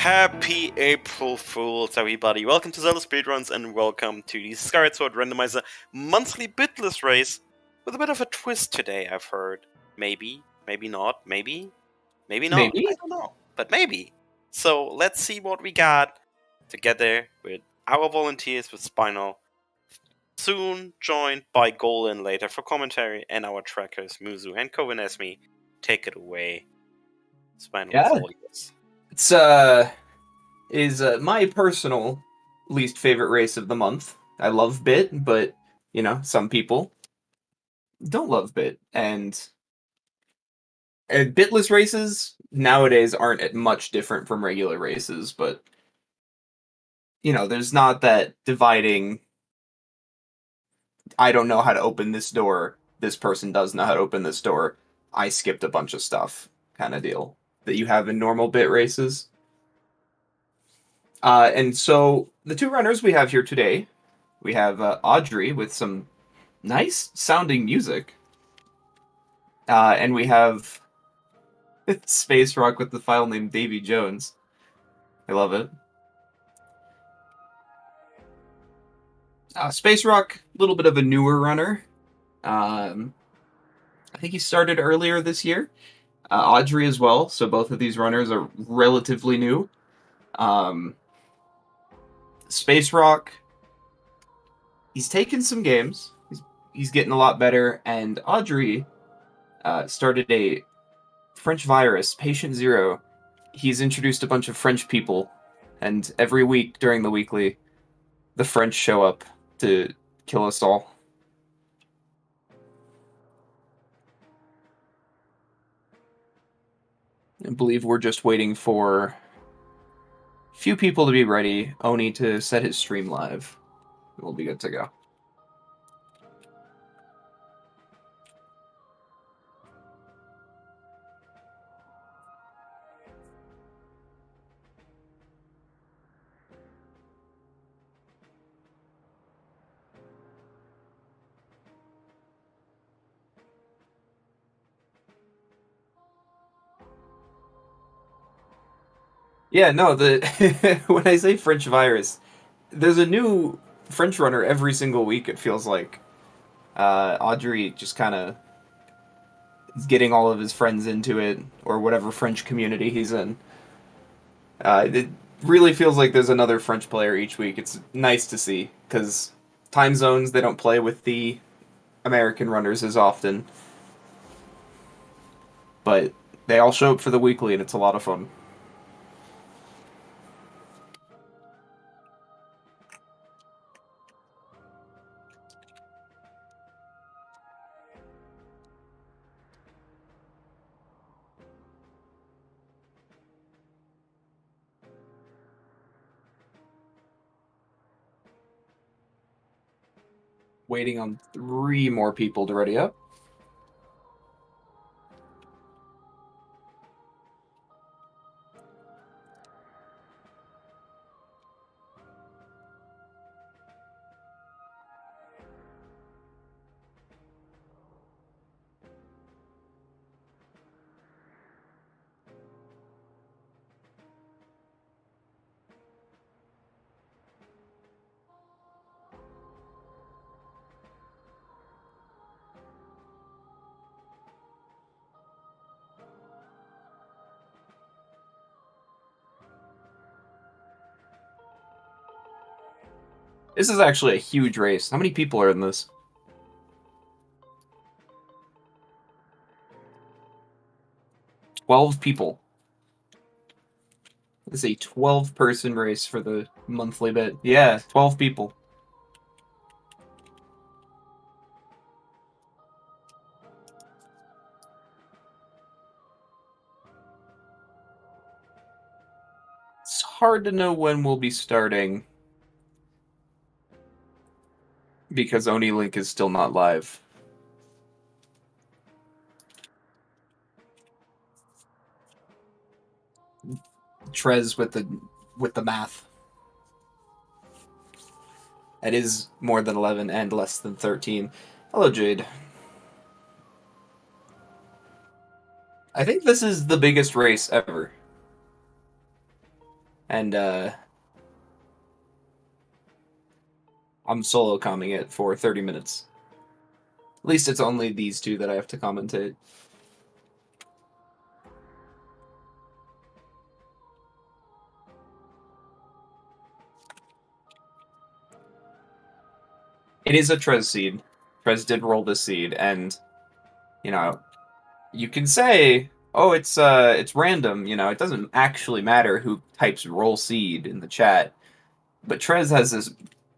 Happy April Fools, everybody! Welcome to ZeldaSpeedRuns and welcome to the Skyward Randomizer monthly BiTless race with a bit of a twist today, I've heard. Maybe, maybe not, maybe not, Maybe. I don't know, but maybe. So let's see what we got together with our volunteers with Spinal, soon joined by Golan later for commentary, and our trackers Muzu and Kovanesmi. Take it away. Spinal, Yeah. it's all yours. Is my personal least favorite race of the month. I love Bit, but some people don't love Bit, and bitless races nowadays aren't much different from regular races, but there's not that dividing. I don't know how to open this door. This person does know how to open this door. I skipped a bunch of stuff, kind of deal that you have in normal bit races. And so the two runners we have here today, we have Audrey with some nice sounding music, and we have Space Rock with the file name Davy Jones. I love it. Space Rock, a little bit of a newer runner. I think he started earlier this year. Audrey as well, so both of these runners are relatively new. Space Rock, he's taken some games. He's getting a lot better, and Audrey started a French virus, Patient Zero. He's introduced a bunch of French people, and every week during the weekly, the French show up to kill us all. I believe we're just waiting for a few people to be ready, Oni to set his stream live. We'll be good to go. Yeah, no, when I say French virus, there's a new French runner every single week, it feels like. Audrey just kind of is getting all of his friends into it, or whatever French community he's in. It really feels like there's another French player each week. It's nice to see, because time zones, they don't play with the American runners as often. But they all show up for the weekly, and it's a lot of fun. Waiting on 3 more people to ready up. This is actually a huge race. How many people are in this? $12 people. This is a 12-person race for the monthly bit. Yeah, 12 people. It's hard to know when we'll be starting, because Oni Link is still not live. Trez with the math. It is more than 11 and less than 13. Hello, Jade. I think this is the biggest race ever. and I'm solo comming it for 30 minutes. At least it's only these two that I have to commentate. It is a Trez seed. Trez did roll this seed, and you know, you can say, "Oh, it's random." You know, it doesn't actually matter who types roll seed in the chat, but Trez has this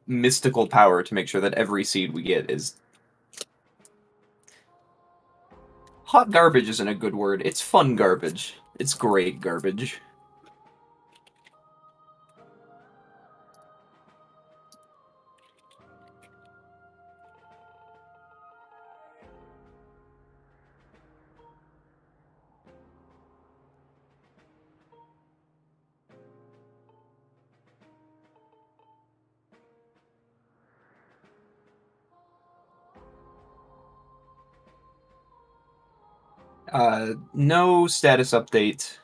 mystical power to make sure that every seed we get is hot garbage. Isn't a good word. It's fun garbage. It's great garbage. No status update.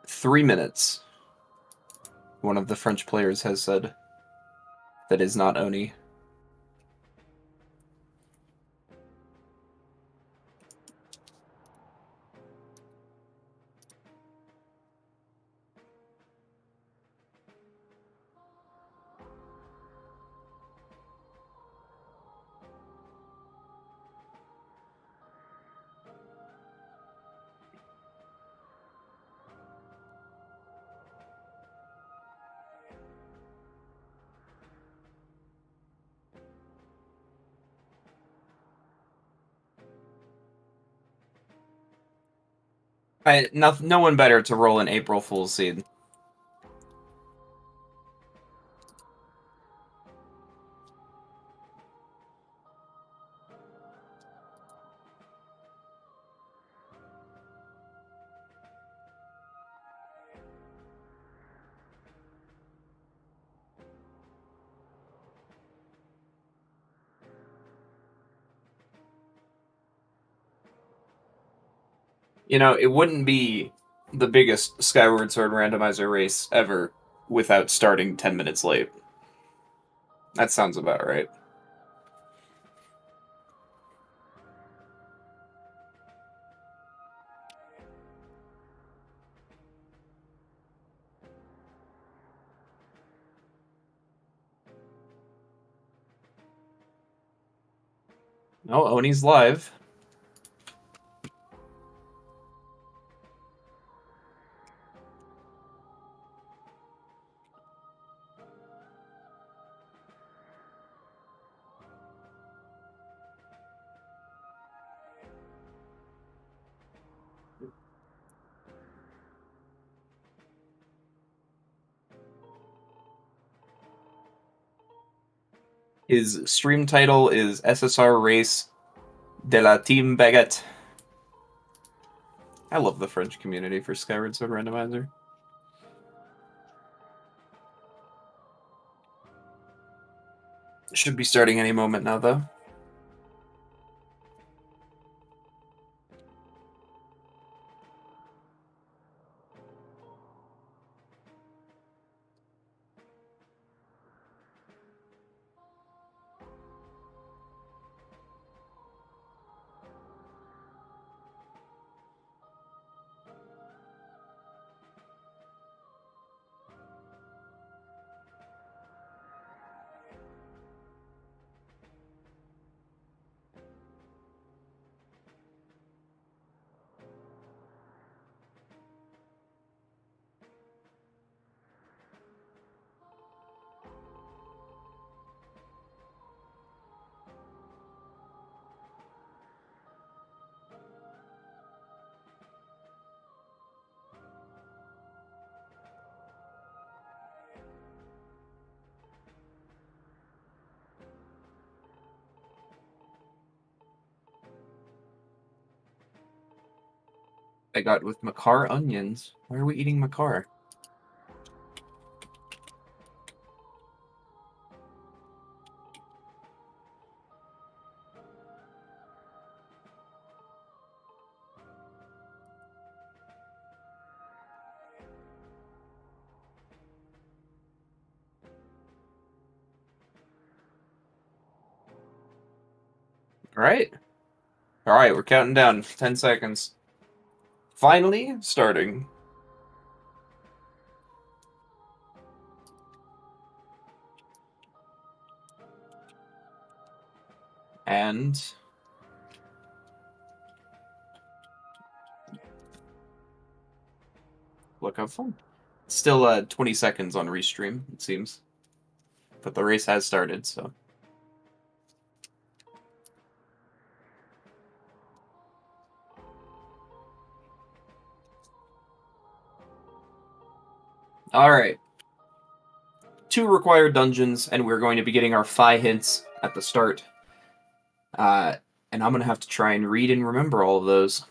3 minutes. One of the French players has said that is not Oni. No one better to roll an April Fool's seed. You know, it wouldn't be the biggest Skyward Sword randomizer race ever without starting 10 minutes late. That sounds about right. Oh, Oni's live. His stream title is SSR Race de la Team Baguette. I love the French community for Skyward Sword Randomizer. Should be starting any moment now, though. I got with Makar onions. Why are we eating Makar? Alright. Alright, we're counting down. 10 seconds. Finally, starting. And... look how fun. Still 20 seconds on restream, it seems. But the race has started, so... Alright. 2 required dungeons, and we're going to be getting our Phi hints at the start. And I'm going to have to try and read and remember all of those.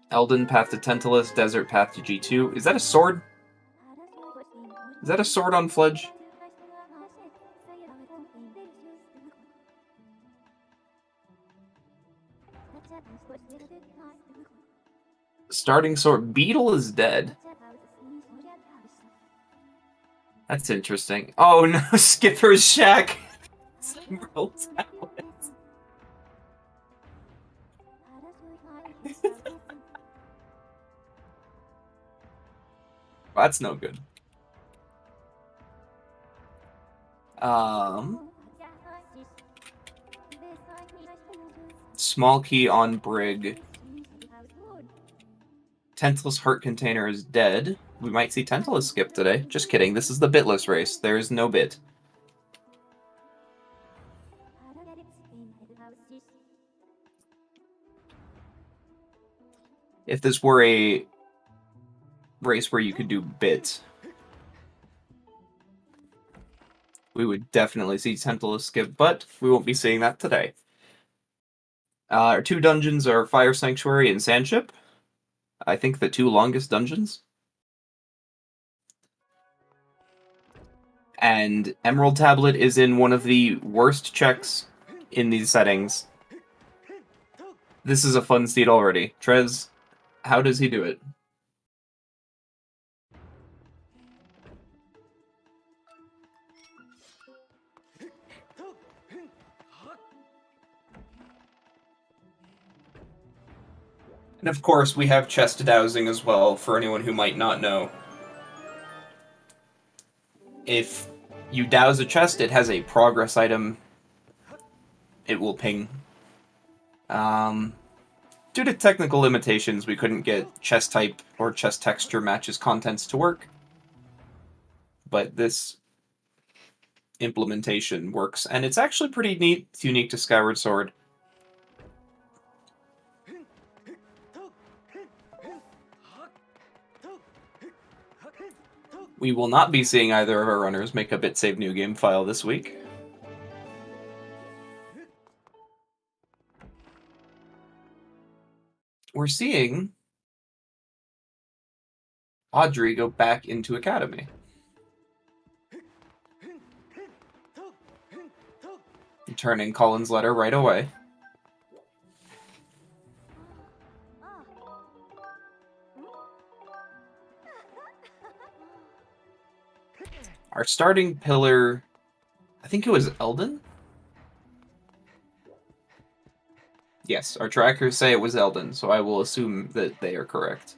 Elden, path to Tantalus, desert, path to G2. Is that a sword? Is that a sword on Fledge? Starting sword. Beetle is dead. That's interesting. Oh no, Skipper's Shack! Emerald Tablet. That's no good. Small key on Brig. Tantalus heart container is dead. We might see Tantalus skip today. Just kidding, this is the BiTless race. There is no bit. If this were a race where you could do bit, we would definitely see Tantalus skip, but we won't be seeing that today. Our 2 dungeons are Fire Sanctuary and Sandship. I think the 2 longest dungeons. And Emerald Tablet is in one of the worst checks in these settings. This is a fun seed already. Trez, how does he do it? And of course, we have chest dowsing as well, for anyone who might not know. If you douse a chest, it has a progress item. It will ping. Due to technical limitations, we couldn't get chest type or chest texture matches contents to work. But this implementation works, and it's actually pretty neat. It's unique to Skyward Sword. We will not be seeing either of our runners make a bit save new game file this week. We're seeing Audrey go back into Academy. Returning Colin's letter right away. Our starting pillar, I think it was Eldon? Yes, our trackers say it was Eldon, so I will assume that they are correct.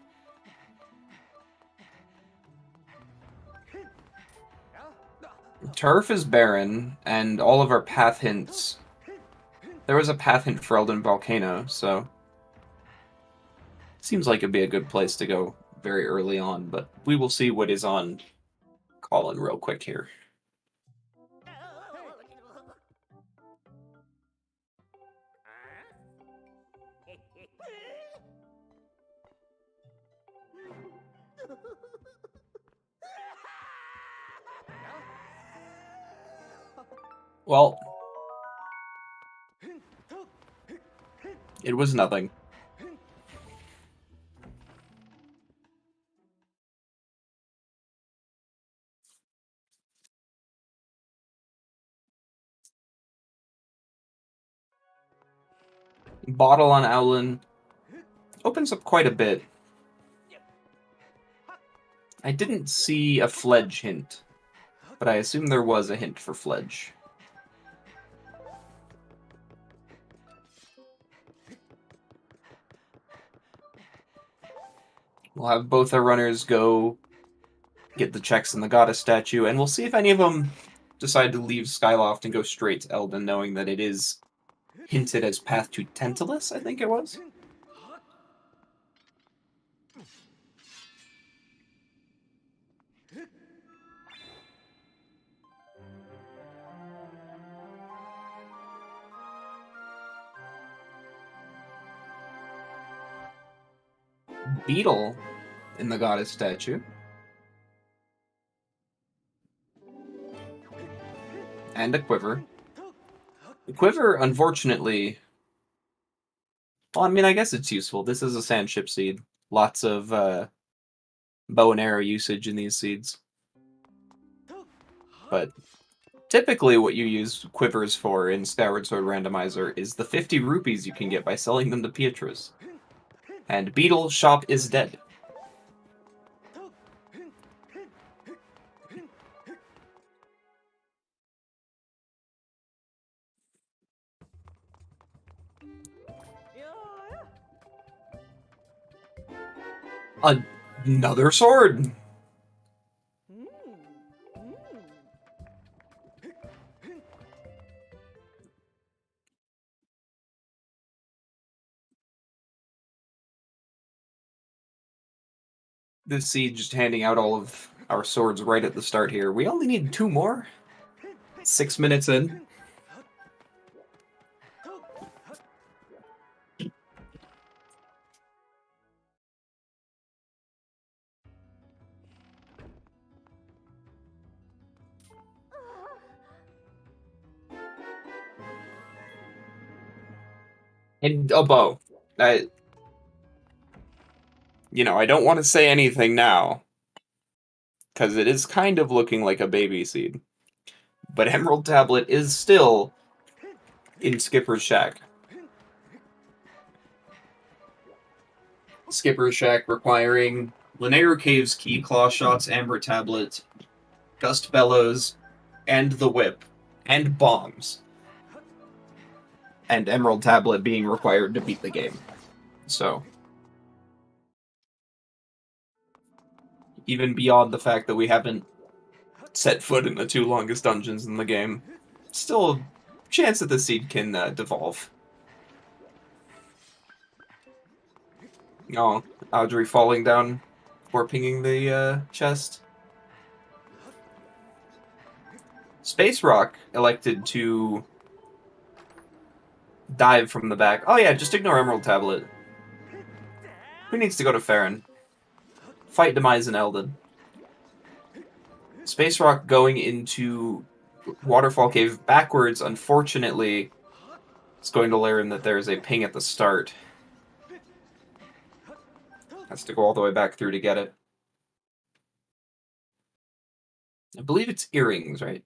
Turf is barren, and all of our path hints... There was a path hint for Eldon Volcano, so... Seems like it'd be a good place to go very early on, but we will see what is on Colin real quick here. Well, it was nothing. Bottle on Owlin opens up quite a bit. I didn't see a Fledge hint, but I assume there was a hint for Fledge. We'll have both our runners go get the checks in the goddess statue, and we'll see if any of them decide to leave Skyloft and go straight to Eldin, knowing that it is hinted as path to Tantalus, I think it was. Beetle in the goddess statue. And a quiver. The quiver, unfortunately... Well, I mean, I guess it's useful. This is a sand ship seed. Lots of bow and arrow usage in these seeds. But typically what you use quivers for in Skyward Sword Randomizer is the 50 rupees you can get by selling them to Beatrice. And Beetle's shop is dead. Another sword! This seed just handing out all of our swords right at the start here. We only need 2 more. 6 minutes in. And a bow. I don't want to say anything now, because it is kind of looking like a baby seed. But Emerald Tablet is still in Skipper's Shack. Skipper's Shack requiring Linear Cave's Key Claw Shots, Amber Tablet, Gust Bellows, and the Whip, and bombs. And Emerald Tablet being required to beat the game. So, even beyond the fact that we haven't set foot in the 2 longest dungeons in the game, still a chance that the seed can devolve. Oh, Audrey falling down before pinging the chest. Space Rock elected to dive from the back. Oh yeah, just ignore Emerald Tablet. Who needs to go to Farron? Fight Demise and Eldin. Space Rock going into Waterfall Cave backwards, unfortunately, is going to learn that there's a ping at the start. Has to go all the way back through to get it. I believe it's earrings, right?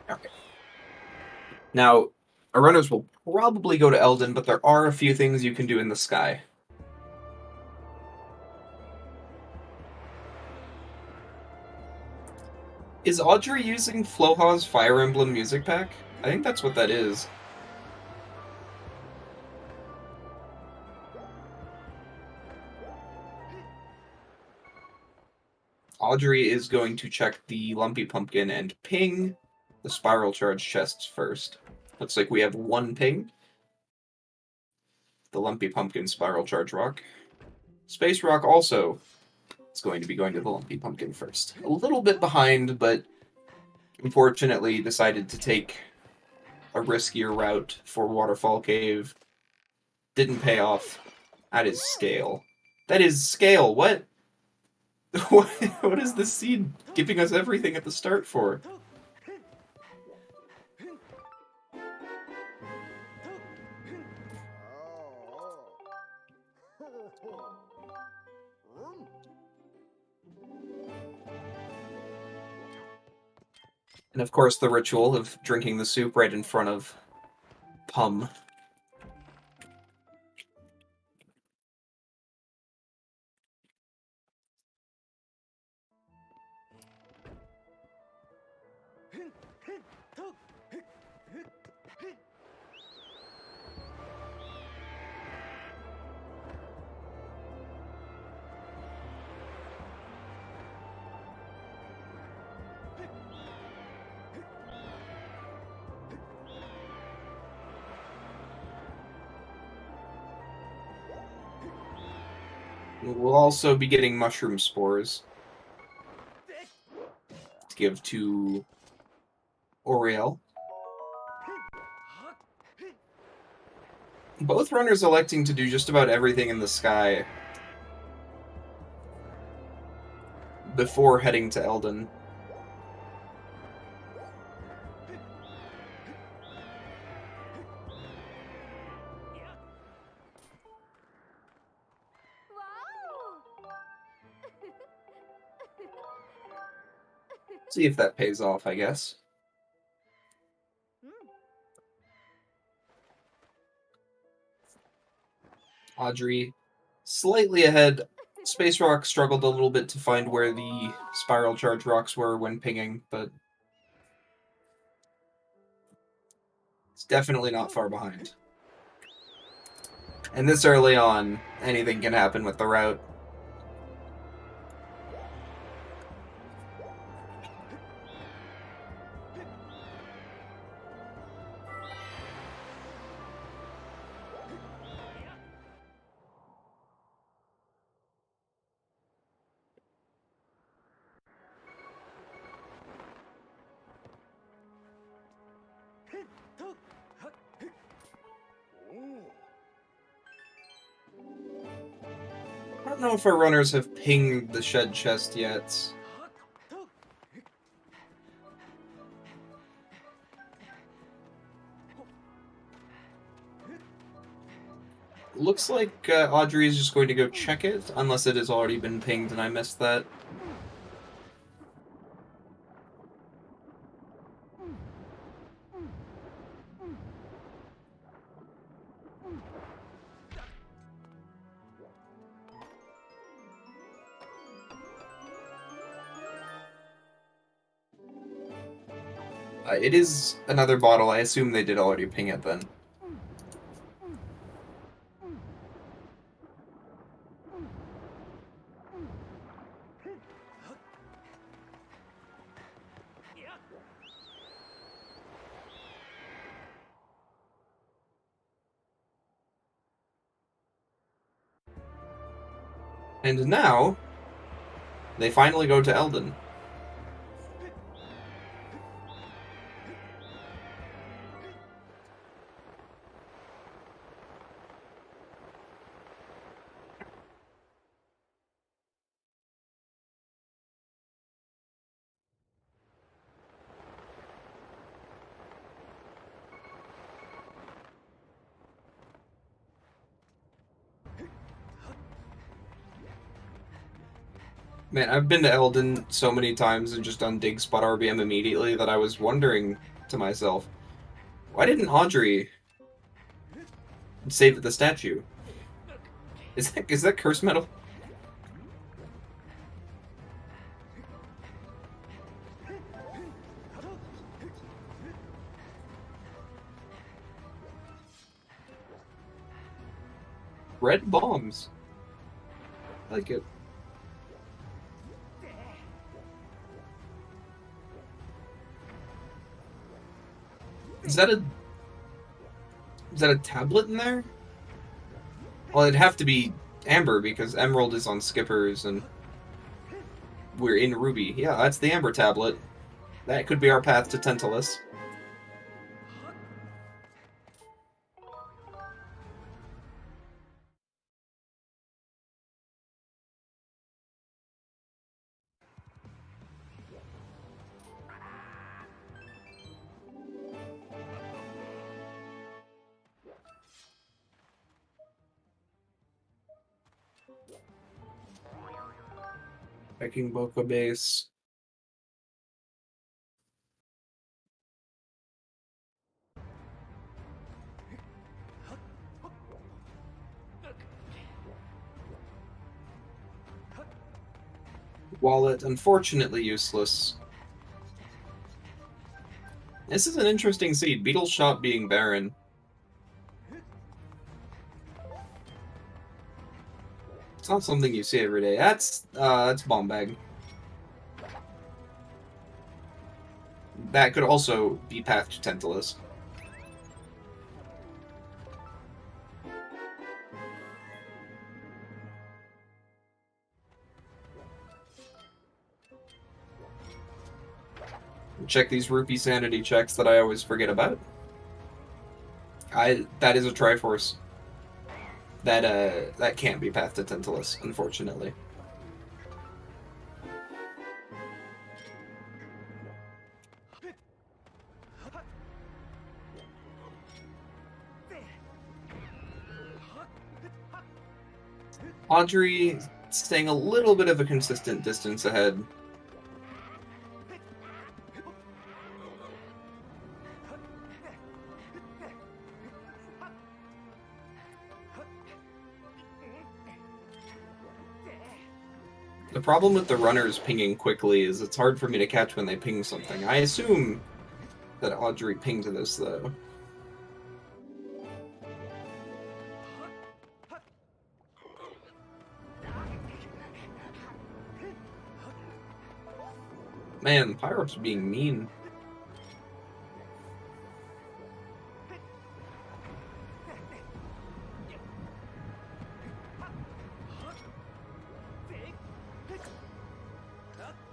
Okay. Now, our runners will probably go to Eldin, but there are a few things you can do in the sky. Is Audrey using Floha's Fire Emblem music pack? I think that's what that is. Audrey is going to check the Lumpy Pumpkin and ping the Spiral Charge chests first. Looks like we have 1 ping. The Lumpy Pumpkin Spiral Charge Rock. Space Rock also is going to be going to the Lumpy Pumpkin first. A little bit behind, but unfortunately decided to take a riskier route for Waterfall Cave. Didn't pay off. That is scale. That is scale! What? What is this seed giving us everything at the start for? And of course, the ritual of drinking the soup right in front of Pum. We'll also be getting mushroom spores to give to Oriel. Both runners electing to do just about everything in the sky before heading to Eldon. See if that pays off, I guess. Audrey slightly ahead. Space Rock struggled a little bit to find where the spiral charge rocks were when pinging, but it's definitely not far behind. And this early on, anything can happen with the route. I don't know if our runners have pinged the shed chest yet. Looks like Audrey is just going to go check it, unless it has already been pinged and I missed that. It is another bottle. I assume they did already ping it then. And now, they finally go to Eldon. Man, I've been to Eldon so many times and just done dig spot RBM immediately that I was wondering to myself, why didn't Audrey save the statue? Is that curse metal? Red bombs. I like it. Is that a tablet in there? Well, it'd have to be Amber because Emerald is on Skippers and we're in Ruby. Yeah, that's the Amber tablet. That could be our path to Tantalus. Checking Boca Base. Wallet, unfortunately useless. This is an interesting seed. Beetle Shot being barren. It's not something you see every day. That's Bomb Bag. That could also be Path to Tantalus. Check these rupee sanity checks that I always forget about. That is a Triforce. That can't be Path to Tantalus, unfortunately. Audrey staying a little bit of a consistent distance ahead. The problem with the runners pinging quickly is it's hard for me to catch when they ping something. I assume that Audrey pinged this, though. Man, Pyrop's being mean.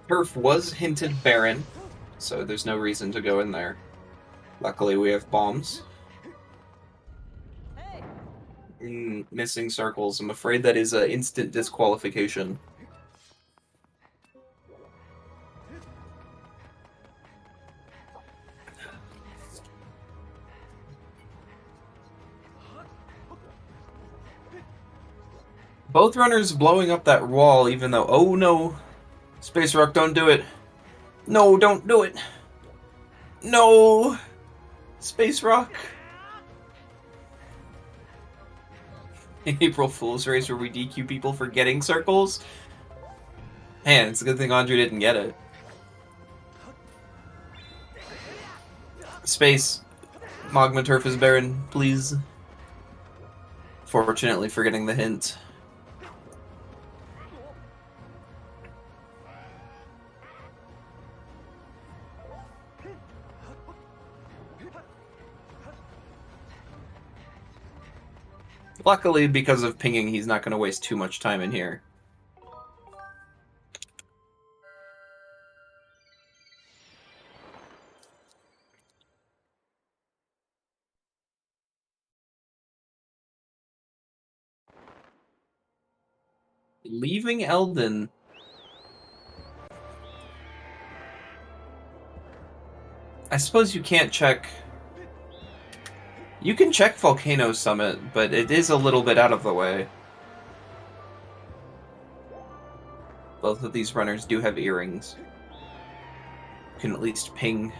Turf was hinted barren, so there's no reason to go in there. Luckily, we have bombs. Missing circles. I'm afraid that is an instant disqualification. Both runners blowing up that wall, even though... Oh, no. Space Rock, don't do it. No, don't do it. No. Space Rock. April Fool's Race where we DQ people for getting circles. Man, it's a good thing Andre didn't get it. Space. Magma Turf is barren, please. Fortunately for getting the hint. Luckily, because of pinging, he's not going to waste too much time in here. Leaving Eldon. I suppose you can't check... You can check Volcano Summit, but it is a little bit out of the way. Both of these runners do have earrings. You can at least ping.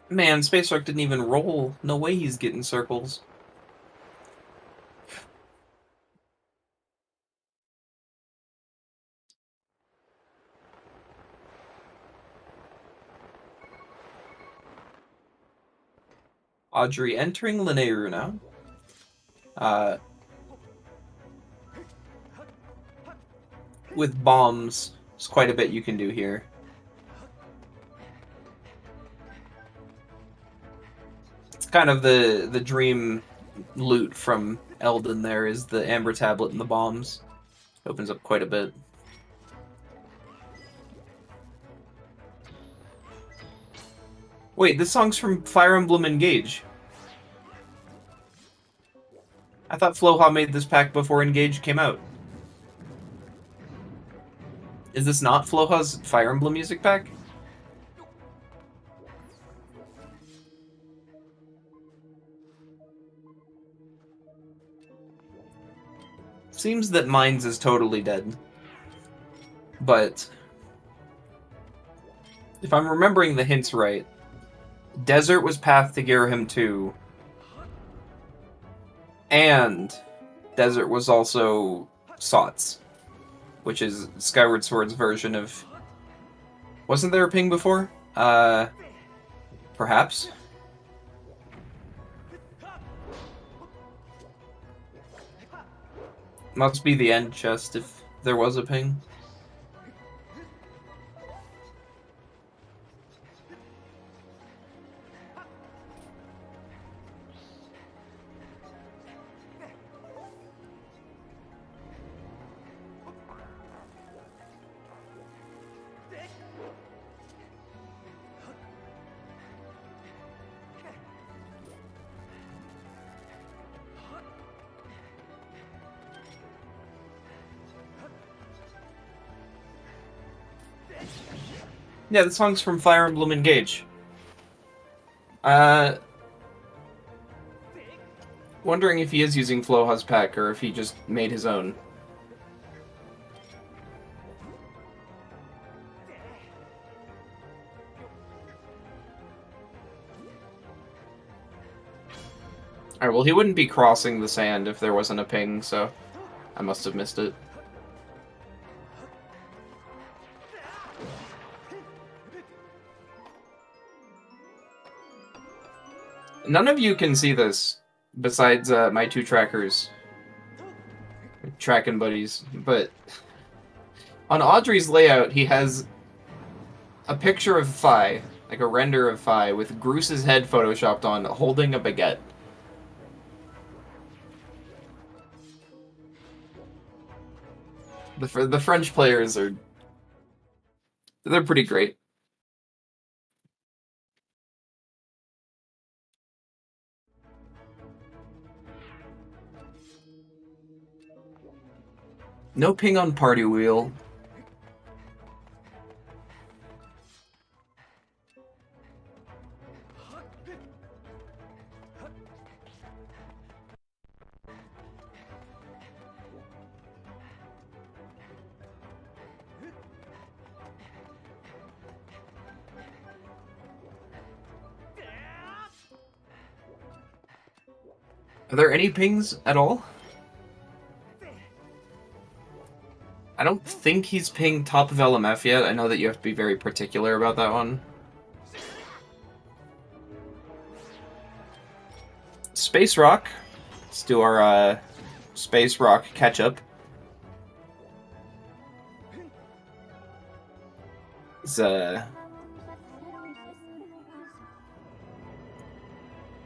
Man, Space Rock didn't even roll. No way he's getting circles. Audrey entering Linneru now. With bombs, there's quite a bit you can do here. It's kind of the dream loot from Eldon there is the Amber Tablet and the bombs. Opens up quite a bit. Wait, this song's from Fire Emblem Engage. I thought Floha made this pack before Engage came out. Is this not Floha's Fire Emblem music pack? Seems that Mines is totally dead. But if I'm remembering the hints right, Desert was Path to Girahim 2. And Desert was also Sots, which is Skyward Sword's version of... Wasn't there a ping before? Perhaps? Must be the end chest if there was a ping. Yeah, the song's from Fire Emblem Engage. Wondering if he is using Floha's pack or if he just made his own. Alright, well, he wouldn't be crossing the sand if there wasn't a ping, so I must have missed it. None of you can see this, besides my two trackers. Tracking buddies. But on Audrey's layout, he has a picture of Fi, like a render of Fi, with Groose's head photoshopped on, holding a baguette. The French players are... They're pretty great. No ping on party wheel. Are there any pings at all? I don't think he's pinged top of LMF yet. I know that you have to be very particular about that one. Space Rock. Let's do our Space Rock catch-up. He's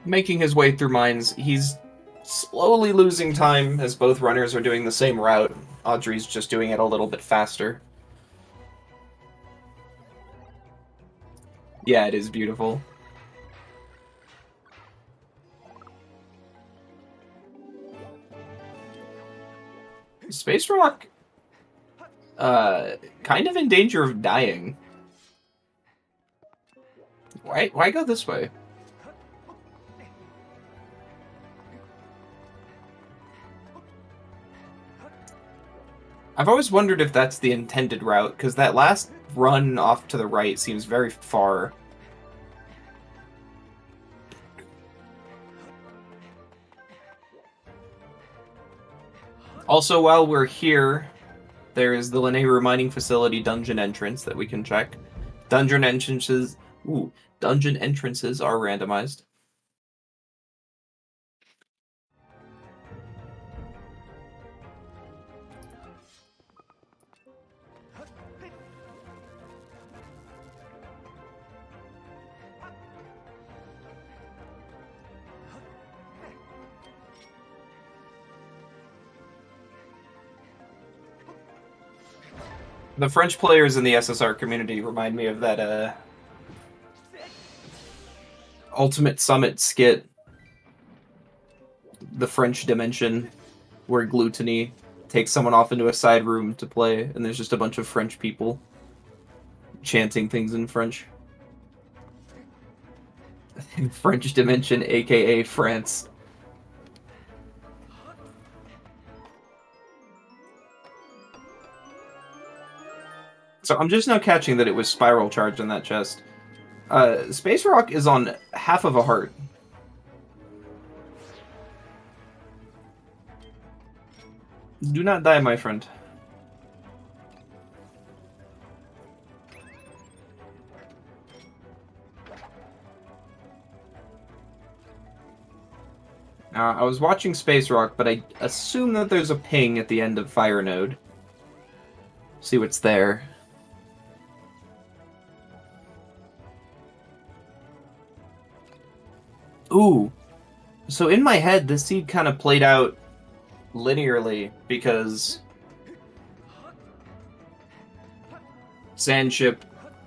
making his way through mines. He's slowly losing time as both runners are doing the same route. Audrey's just doing it a little bit faster. Yeah, it is beautiful. Space Rock, kind of in danger of dying. Why go this way? I've always wondered if that's the intended route, because that last run off to the right seems very far. Also, while we're here, there is the Lanayru Mining Facility dungeon entrance that we can check. Dungeon entrances are randomized. The French players in the SSR community remind me of that Ultimate Summit skit, The French Dimension, where Gluttony takes someone off into a side room to play, and there's just a bunch of French people chanting things in French. French Dimension, aka France. So I'm just now catching that it was Spiral Charge in that chest. Space Rock is on half of a heart. Do not die, my friend. I was watching Space Rock, but I assume that there's a ping at the end of Fire Node. See what's there. Ooh. So in my head, this seed kind of played out linearly because Sandship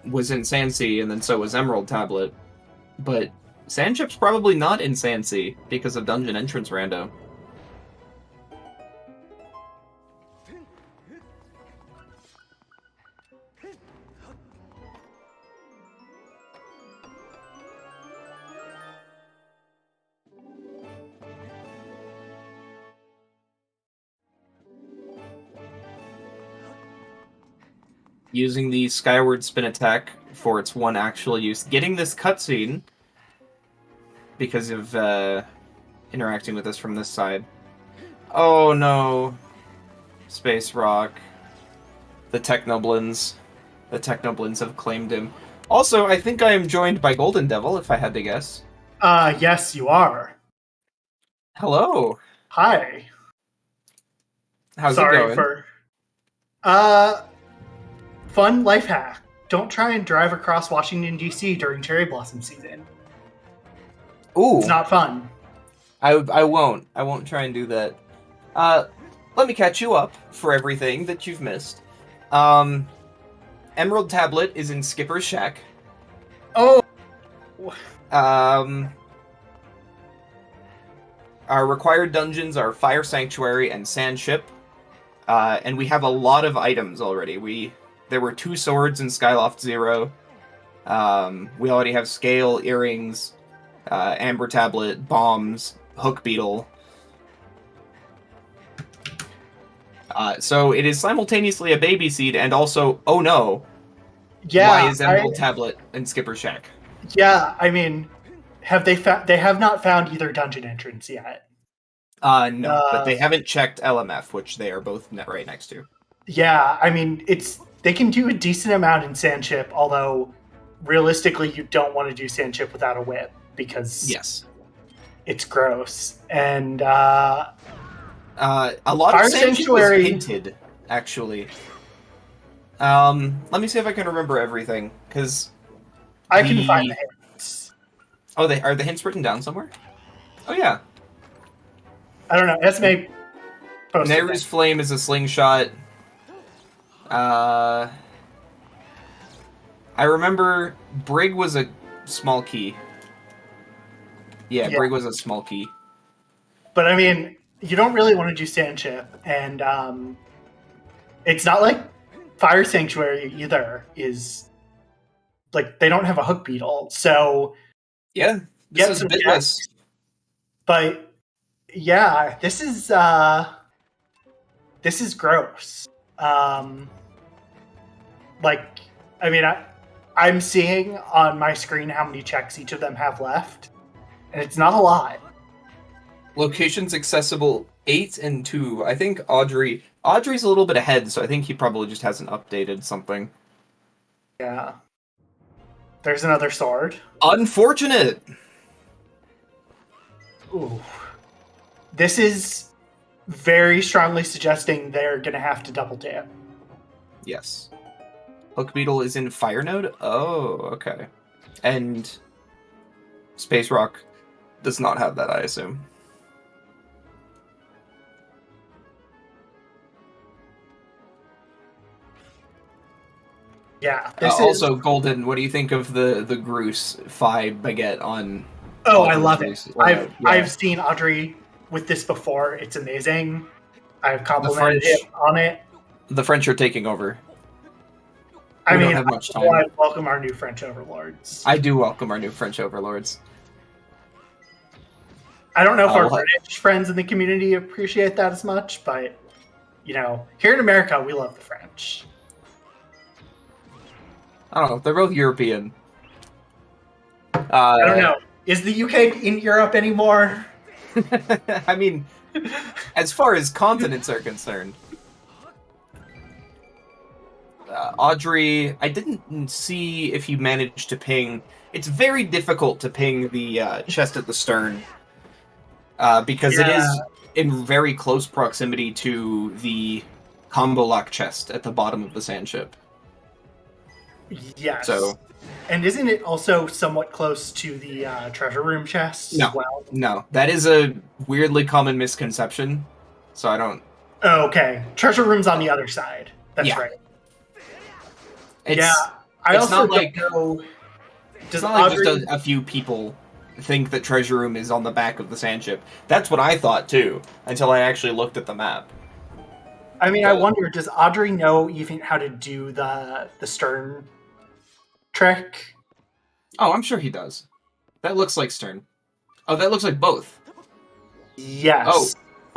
was in Sandsea, and then so was Emerald Tablet. But Sandship's probably not in Sandsea because of Dungeon Entrance Rando. Using the Skyward spin attack for its one actual use. Getting this cutscene because of interacting with us from this side. Oh no. Space Rock. The Technoblins. The Technoblins have claimed him. Also, I think I am joined by Golden Devil, if I had to guess. Yes, you are. Hello. Hi. How's Sorry it going? for... Fun life hack. Don't try and drive across Washington, D.C. during cherry blossom season. Ooh. It's not fun. I won't. I won't try and do that. Let me catch you up for everything that you've missed. Emerald Tablet is in Skipper's Shack. Oh! Our required dungeons are Fire Sanctuary and Sandship. And we have a lot of items already. There were 2 swords in Skyloft 0. We already have scale, earrings, amber tablet, bombs, hook beetle. So it is simultaneously a baby seed and also, oh no, Yeah, why is Emerald Tablet in Skipper's Shack? Yeah, I mean, they have not found either dungeon entrance yet. No, but they haven't checked LMF, which they are both right next to. Yeah, I mean, they can do a decent amount in Sandship, although realistically you don't want to do Sandship without a whip because Yes, it's gross. And a lot Fire of Sandship Sanctuary was hinted, actually. Let me see if I can remember everything, because I can find the hints. Oh, are the hints written down somewhere? Oh yeah. I don't know. Esme posted Nehru's Flame is a slingshot. I remember Brig was a small key. Yeah, Brig was a small key. But I mean, you don't really want to do Sandship, and it's not like Fire Sanctuary either is like they don't have a hook beetle, so yeah, this is BiTless. But yeah, this is gross. Like, I mean, I'm seeing on my screen how many checks each of them have left, and it's not a lot. Locations accessible 8 and 2. I think Audrey's a little bit ahead, so I think he probably just hasn't updated something. Yeah. There's another sword. Unfortunate! Ooh. This is very strongly suggesting they're going to have to double tap. Yes. Hook Beetle is in Fire Node? Oh, okay. And Space Rock does not have that, I assume. Yeah. Also, Golden, what do you think of the Groose Phi baguette on... Oh, I love it. I've seen Audrey with this before. It's amazing. I've complimented him on it. The French are taking over. I mean, don't have much time. I welcome our new French overlords. I do welcome our new French overlords. I don't know if our British friends in the community appreciate that as much, but, you know, here in America, we love the French. I don't know. They're both European. I don't know. Is the UK in Europe anymore? I mean, As far as continents are concerned, Audrey, I didn't see if you managed to ping. It's very difficult to ping the chest at the stern because it is in very close proximity to the combo lock chest at the bottom of the sand ship. Yes. So, and isn't it also somewhat close to the treasure room chest no, as well? No, that is a weirdly common misconception. So I don't. Oh, okay. Treasure room's on the other side. That's Yeah. right. It's, yeah, I it's also not don't like know. it's not like just a few people think that treasure room is on the back of the sand ship. That's what I thought too, until I actually looked at the map. I mean, I wonder, does Audrey know even how to do the stern trick? Oh, I'm sure he does. That looks like stern. Oh, that looks like both. Yes. Oh,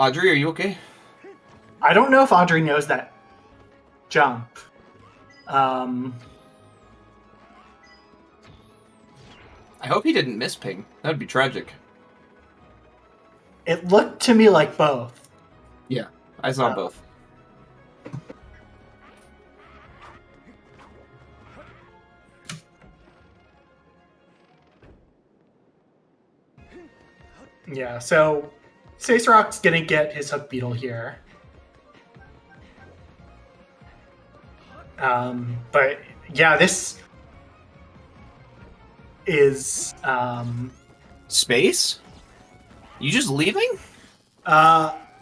Audrey, are you okay? I don't know if Audrey knows that jump. I hope he didn't miss ping. That would be tragic. It looked to me like both. Yeah, I saw both. Yeah, so Space Rock's gonna get his hook beetle here. But yeah, this is Space? You just leaving?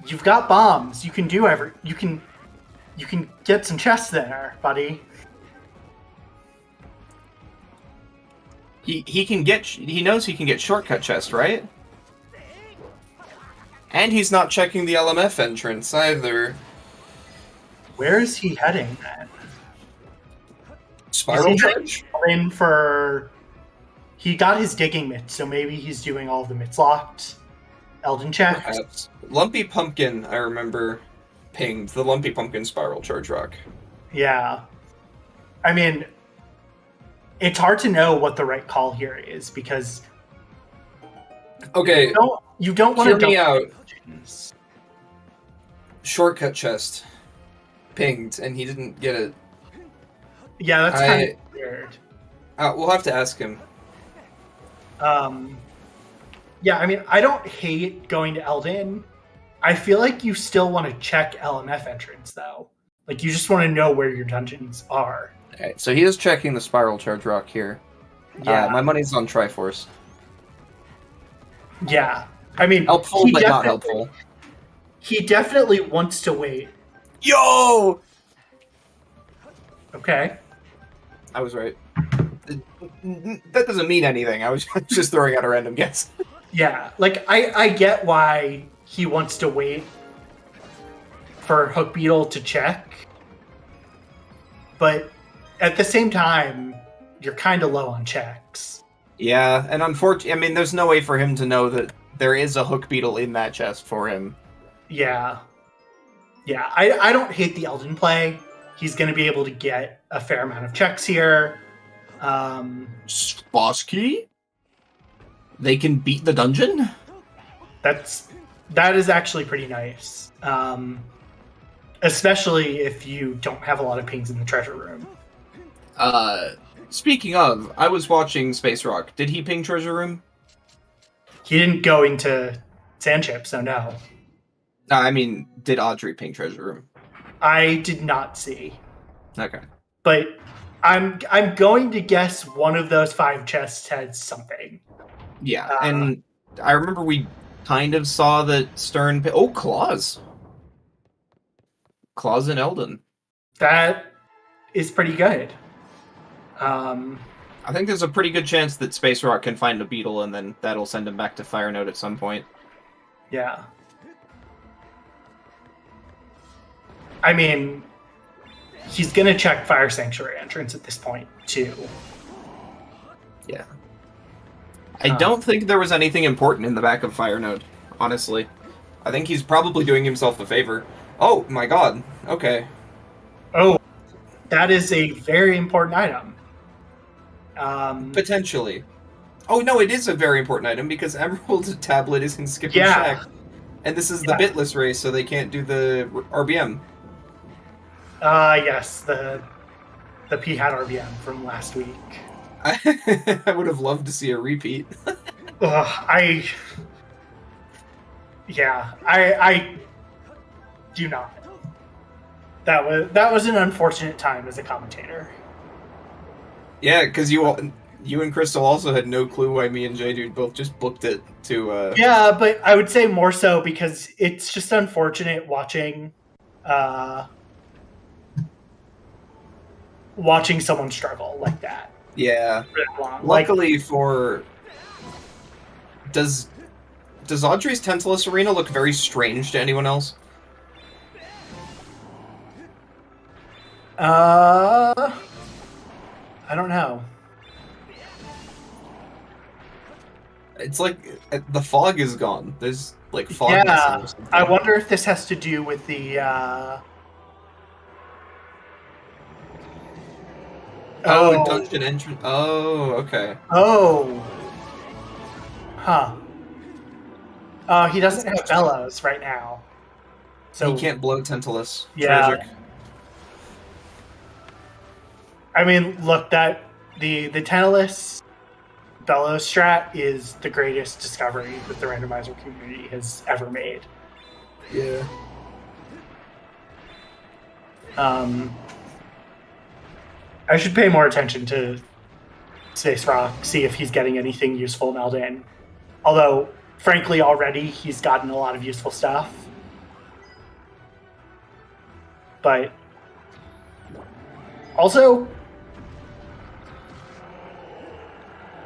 you've got bombs. You can do you can get some chests there, buddy. He knows he can get shortcut chest, right? And he's not checking the LMF entrance either. Where is he heading then? Spiral charge? In for he got his digging mitts, so maybe he's doing all the mitts locked Elden checks. Perhaps. Lumpy Pumpkin, I remember pinged the Lumpy Pumpkin spiral charge rock. Yeah. I mean, it's hard to know what the right call here is because Okay, you don't want hear to me out. Dungeons. Shortcut chest pinged, and he didn't get it. Yeah, that's kind of weird. We'll have to ask him. Yeah, I mean, I don't hate going to Elden. I feel like you still want to check LMF entrance, though. Like, you just want to know where your dungeons are. Alright, so he is checking the spiral charge rock here. Yeah. My money's on Triforce. Yeah. I mean, Helpful, but not helpful. He definitely wants to wait. Yo! Okay. I was right. That doesn't mean anything. I was just throwing out a random guess. Yeah, like, I get why he wants to wait for Hook Beetle to check, but at the same time, you're kind of low on checks. Yeah, and unfortunately, I mean, there's no way for him to know that there is a hook beetle in that chest for him. Yeah. Yeah, I don't hate the Elden play. He's going to be able to get a fair amount of checks here. Boss key? They can beat the dungeon? That is actually pretty nice. Especially if you don't have a lot of pings in the treasure room. Speaking of, I was watching Space Rock. Did he ping treasure room? He didn't go into Sandship, so no. I mean, did Audrey ping treasure room? I did not see. Okay. But I'm going to guess one of those 5 chests had something. Yeah, and I remember we kind of saw the Stern... Oh, Claws! Claws in Elden. That is pretty good. I think there's a pretty good chance that Space Rock can find a beetle, and then that'll send him back to Fire Node at some point. Yeah. I mean, he's going to check Fire Sanctuary entrance at this point, too. Yeah. I don't think there was anything important in the back of Fire Node, honestly. I think he's probably doing himself a favor. Oh, my god. Okay. Oh, that is a very important item. Potentially. Oh, no, it is a very important item, because Emerald's tablet is in Skipper's Yeah. shack. And this is the Yeah. BiTless race, so they can't do the RBM. Yes, the P-Hat RBM from last week. I would have loved to see a repeat. I do not. That was an unfortunate time as a commentator. Yeah, because you and Crystal also had no clue why me and J-Dude both just booked it to... Yeah, but I would say more so because it's just unfortunate watching someone struggle like that. Yeah. For that long. Luckily for... Does Audrey's Tentalus Arena look very strange to anyone else? I don't know. It's like the fog is gone. There's like fog. Yeah, I wonder if this has to do with the. Dungeon entrance. Oh, okay. Oh. Huh. He doesn't have bellows right now, so he can't blow Tentalus. Yeah. Tragic. I mean, look, that the Tantalus bellows strat is the greatest discovery that the randomizer community has ever made. Yeah. I should pay more attention to Space Rock, see if he's getting anything useful in Elden. Although, frankly, already he's gotten a lot of useful stuff. But also,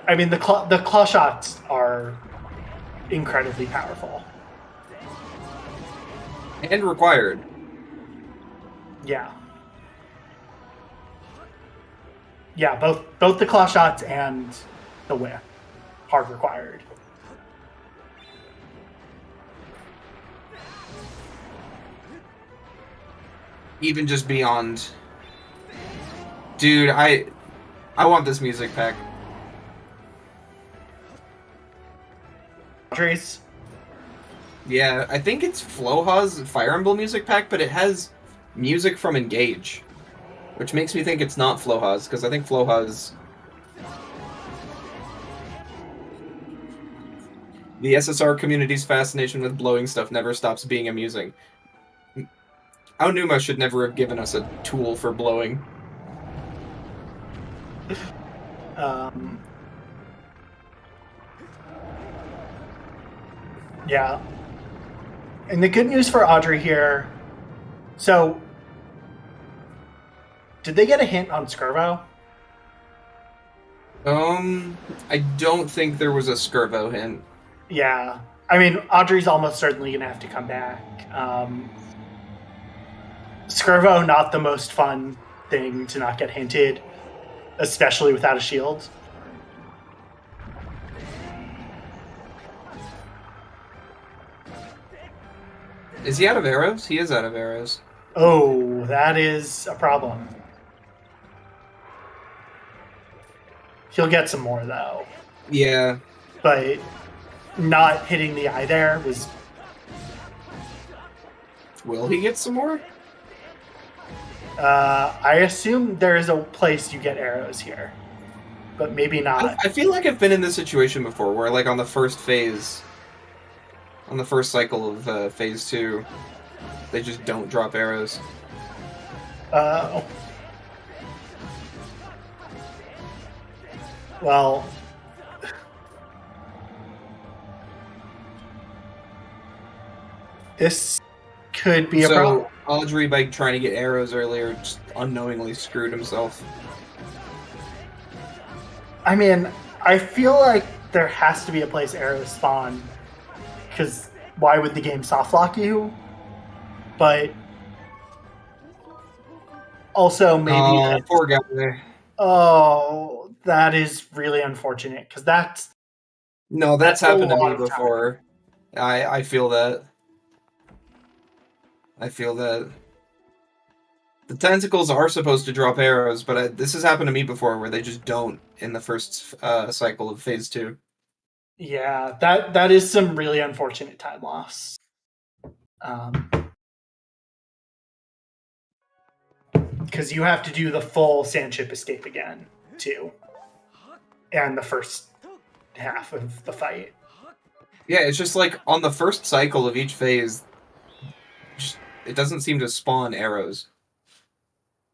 I mean, the claw shots are incredibly powerful. And required. Yeah. Yeah, both the claw shots and the whip are required. Even just beyond. Dude, I want this music pack. Trace? Yeah, I think it's Floha's Fire Emblem music pack, but it has music from Engage. Which makes me think it's not Floha's, because I think Floha's... The SSR community's fascination with blowing stuff never stops being amusing. Aonuma should never have given us a tool for blowing. Yeah. And the good news for Audrey here, so did they get a hint on Skirbo? I don't think there was a Skirbo hint. Yeah. I mean, Audrey's almost certainly going to have to come back. Skirbo, not the most fun thing to not get hinted, especially without a shield. Is he out of arrows? He is out of arrows. Oh, that is a problem. He'll get some more, though. Yeah. But not hitting the eye there was... Will he get some more? I assume there is a place you get arrows here. But maybe not. I feel like I've been in this situation before, where like on the first phase... On the first cycle of Phase 2, they just don't drop arrows. Well... This could be a problem. So, Audrey, by trying to get arrows earlier, just unknowingly screwed himself. I mean, I feel like there has to be a place arrows spawn. Because why would the game softlock you? But also maybe poor guy. Oh, that is really unfortunate because that's happened to me before. I feel that. I feel that. The tentacles are supposed to drop arrows, but this has happened to me before where they just don't in the first cycle of Phase 2. Yeah, that is some really unfortunate time loss. Because you have to do the full sand chip escape again, too. And the first half of the fight. Yeah, it's just like on the first cycle of each phase, it doesn't seem to spawn arrows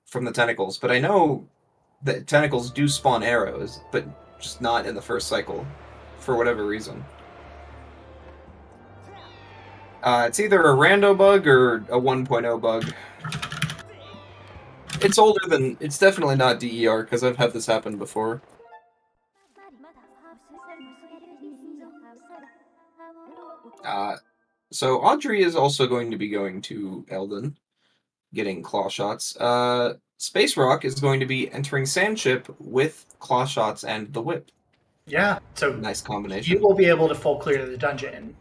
from the tentacles. But I know that tentacles do spawn arrows, but just not in the first cycle, for whatever reason. It's either a rando bug or a 1.0 bug. It's older than... It's definitely not DER, because I've had this happen before. So Audrey is also going to be going to Eldon, getting claw shots. Space Rock is going to be entering Sandship with claw shots and the whip. Yeah, so nice combination. You will be able to full clear the dungeon.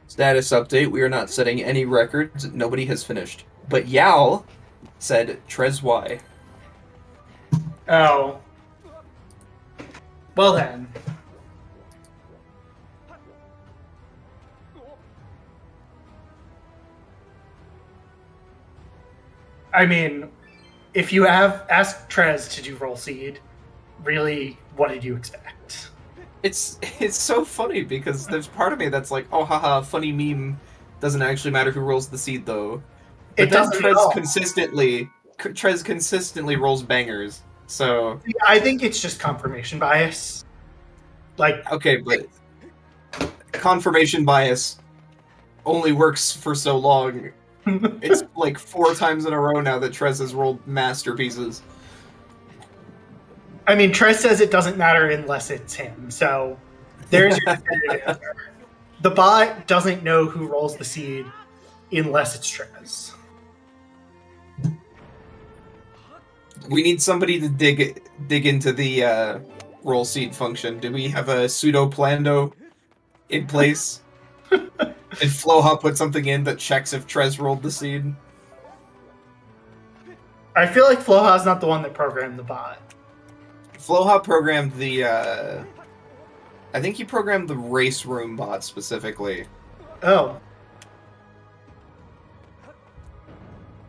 Status update, we are not setting any records. Nobody has finished. But Yao said Trez Y. Oh. Well then. I mean, if you have asked Trez to do roll seed, really, what did you expect? It's so funny because there's part of me that's like, oh haha, funny meme. Doesn't actually matter who rolls the seed though. But It doesn't at all. Trez consistently rolls bangers. So I think it's just confirmation bias. Like, okay, but confirmation bias only works for so long. It's like 4 times in a row now that Trez has rolled masterpieces. I mean, Trez says it doesn't matter unless it's him, so there's your definitive answer. The bot doesn't know who rolls the seed unless it's Trez. We need somebody to dig into the roll seed function. Do we have a pseudo plando in place? Did Floha put something in that checks if Trez rolled the seed? I feel like Floha's not the one that programmed the bot. Floha programmed the, I think he programmed the race room bot specifically. Oh.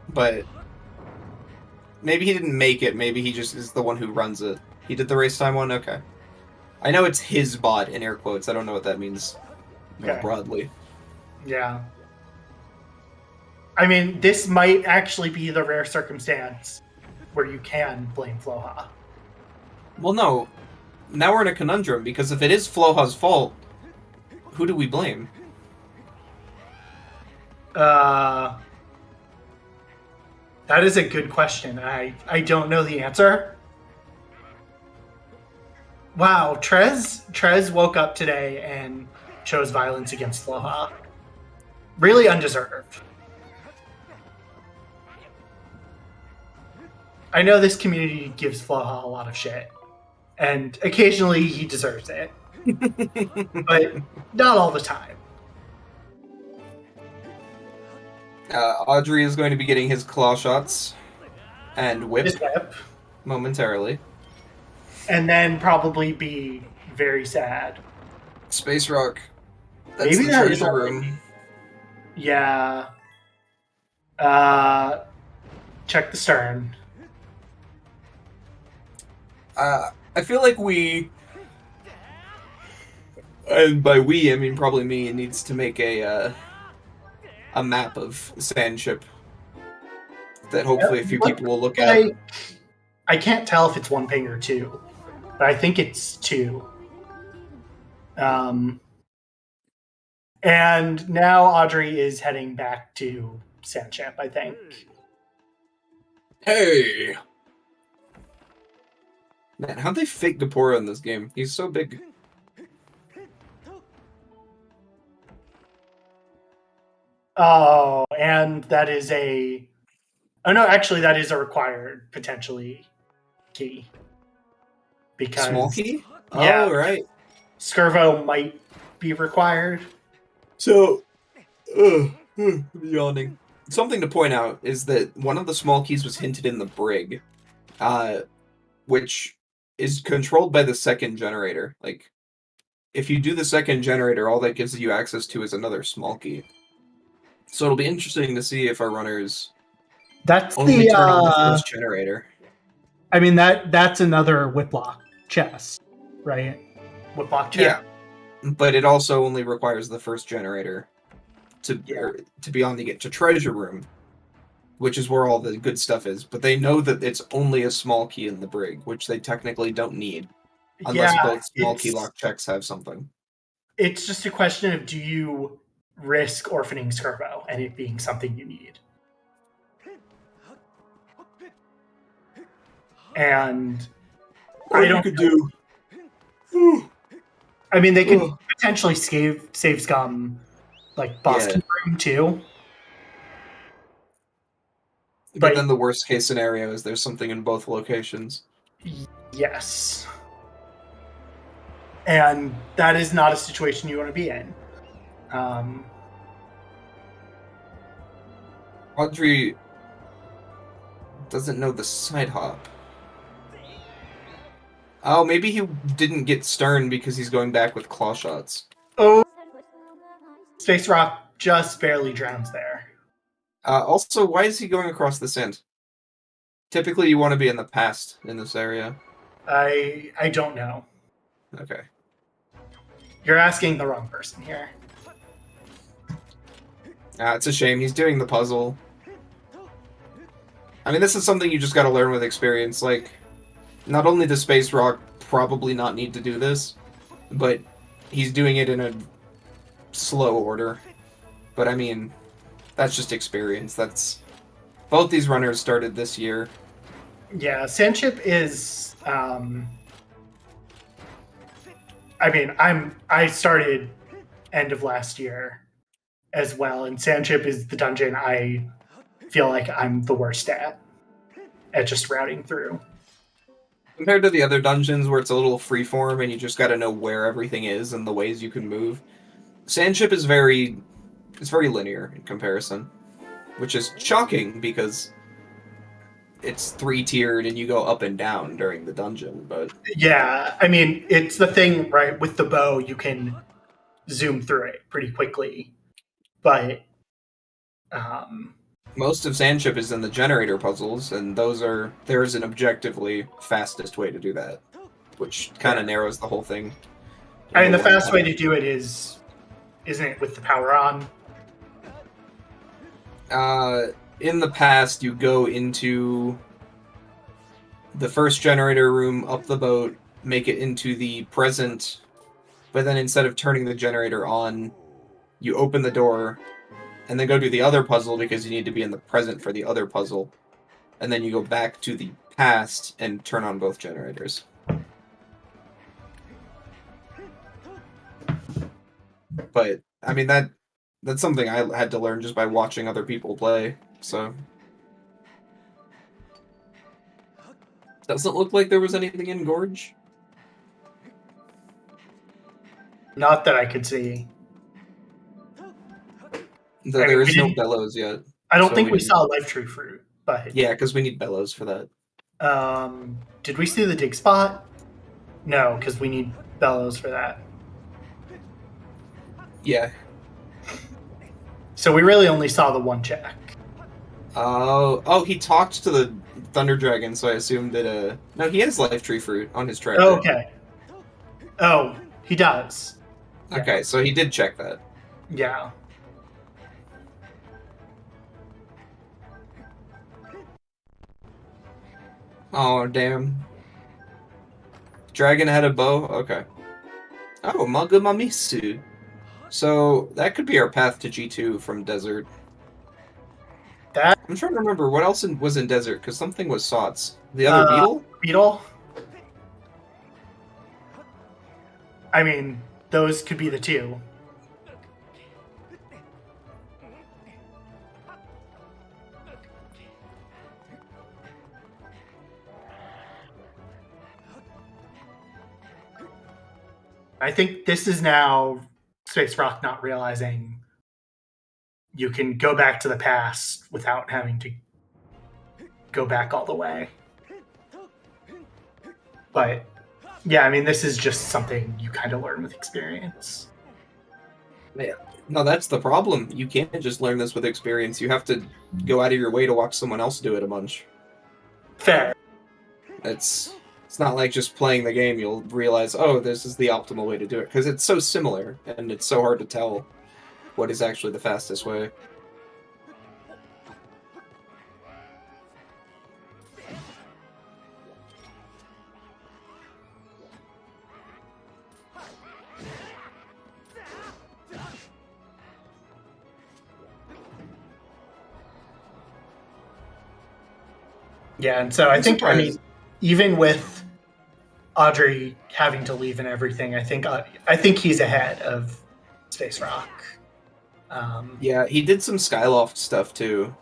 But maybe he didn't make it, maybe he just is the one who runs it. He did the race time one? Okay. I know it's his bot, in air quotes. I don't know what that means more broadly. Yeah. I mean, this might actually be the rare circumstance where you can blame Floha. Well, no. Now we're in a conundrum, because if it is Floha's fault, who do we blame? That is a good question. I don't know the answer. Wow, Trez woke up today and chose violence against Floha. Really undeserved. I know this community gives Floha a lot of shit, and occasionally he deserves it, but not all the time. Audrey is going to be getting his claw shots and whip momentarily. And then probably be very sad. Space Rock. That's Maybe the that treasure room. Yeah. Check the stern. I feel like we, and by we I mean probably me, needs to make a map of Sandship that hopefully a few people will look at. I can't tell if it's 1 ping or 2, but I think it's 2. And now Audrey is heading back to Sandship, I think. Hey! Man, how'd they fake Gapora in this game? He's so big. Oh, and that is a... Oh no, actually that is a required, potentially, key. Because... Small key? Yeah, oh, right. Skirvo might be required. So... I'm yawning. something to point out is that one of the small keys was hinted in the brig, which is controlled by the second generator. Like, if you do the second generator, all that gives you access to is another small key. So it'll be interesting to see if our runners That's only the. turn on the first generator. I mean that's another Whiplock chest, right? Whiplock chest. Yeah, but it also only requires the first generator to be on to get to treasure room, which is where all the good stuff is. But they know that it's only a small key in the brig, which they technically don't need, unless both small key lock checks have something. It's just a question of, do you risk orphaning Skirbo and it being something you need? And I don't could do. I mean, they could potentially save Scum, like Boston room too. But then the worst case scenario is there's something in both locations. Yes. And that is not a situation you want to be in. Audrey doesn't know the side hop. Oh, maybe he didn't get stern because he's going back with claw shots. Oh, Space Rock just barely drowns there. Also, why is he going across the sand? Typically, you want to be in the past in this area. I don't know. Okay. You're asking the wrong person here. It's a shame. He's doing the puzzle. I mean, this is something you just got to learn with experience. Like, not only does Space Rock probably not need to do this, but he's doing it in a slow order. But I mean, that's just experience. Both these runners started this year. Yeah, Sandship is. I mean, I started end of last year as well, and Sandship is the dungeon I feel like I'm the worst at just routing through. Compared to the other dungeons where it's a little freeform and you just got to know where everything is and the ways you can move, Sandship is very linear in comparison, which is shocking because it's 3-tiered and you go up and down during the dungeon. But yeah, I mean, it's the thing, right? With the bow, you can zoom through it pretty quickly, but most of Sandship is in the generator puzzles, and there's an objectively fastest way to do that, which kind of narrows the whole thing. I mean, the fast way to do it isn't it with the power on? In the past, you go into the first generator room, up the boat, make it into the present, but then instead of turning the generator on, you open the door, and then go do the other puzzle because you need to be in the present for the other puzzle, and then you go back to the past and turn on both generators. But, I mean, that's something I had to learn just by watching other people play, so... Doesn't look like there was anything in Gorge. Not that I could see. There is no bellows yet. I don't think we saw Life Tree Fruit, but... Yeah, because we need bellows for that. Did we see the dig spot? No, because we need bellows for that. Yeah. So we really only saw the one check. Oh, he talked to the Thunder Dragon, so I assumed that, no, he has Life Tree Fruit on his tracker. Oh, okay. Oh, he does. Okay, yeah. So he did check that. Yeah. Oh, damn. Dragon had a bow? Okay. Oh, Maga Mamisu. So, that could be our path to G2 from Desert. I'm trying to remember what else was in Desert, because something was Sots. The other beetle? Beetle? I mean, those could be the two. I think this is now Space Rock not realizing you can go back to the past without having to go back all the way. But yeah, I mean, this is just something you kind of learn with experience. Yeah. No, that's the problem. You can't just learn this with experience. You have to go out of your way to watch someone else do it a bunch. Fair. It's not like just playing the game, you'll realize, oh, this is the optimal way to do it. Because it's so similar, and it's so hard to tell what is actually the fastest way. Yeah, and so I think, I mean, even with Audrey having to leave and everything, I think he's ahead of Space Rock. Yeah, he did some Skyloft stuff too.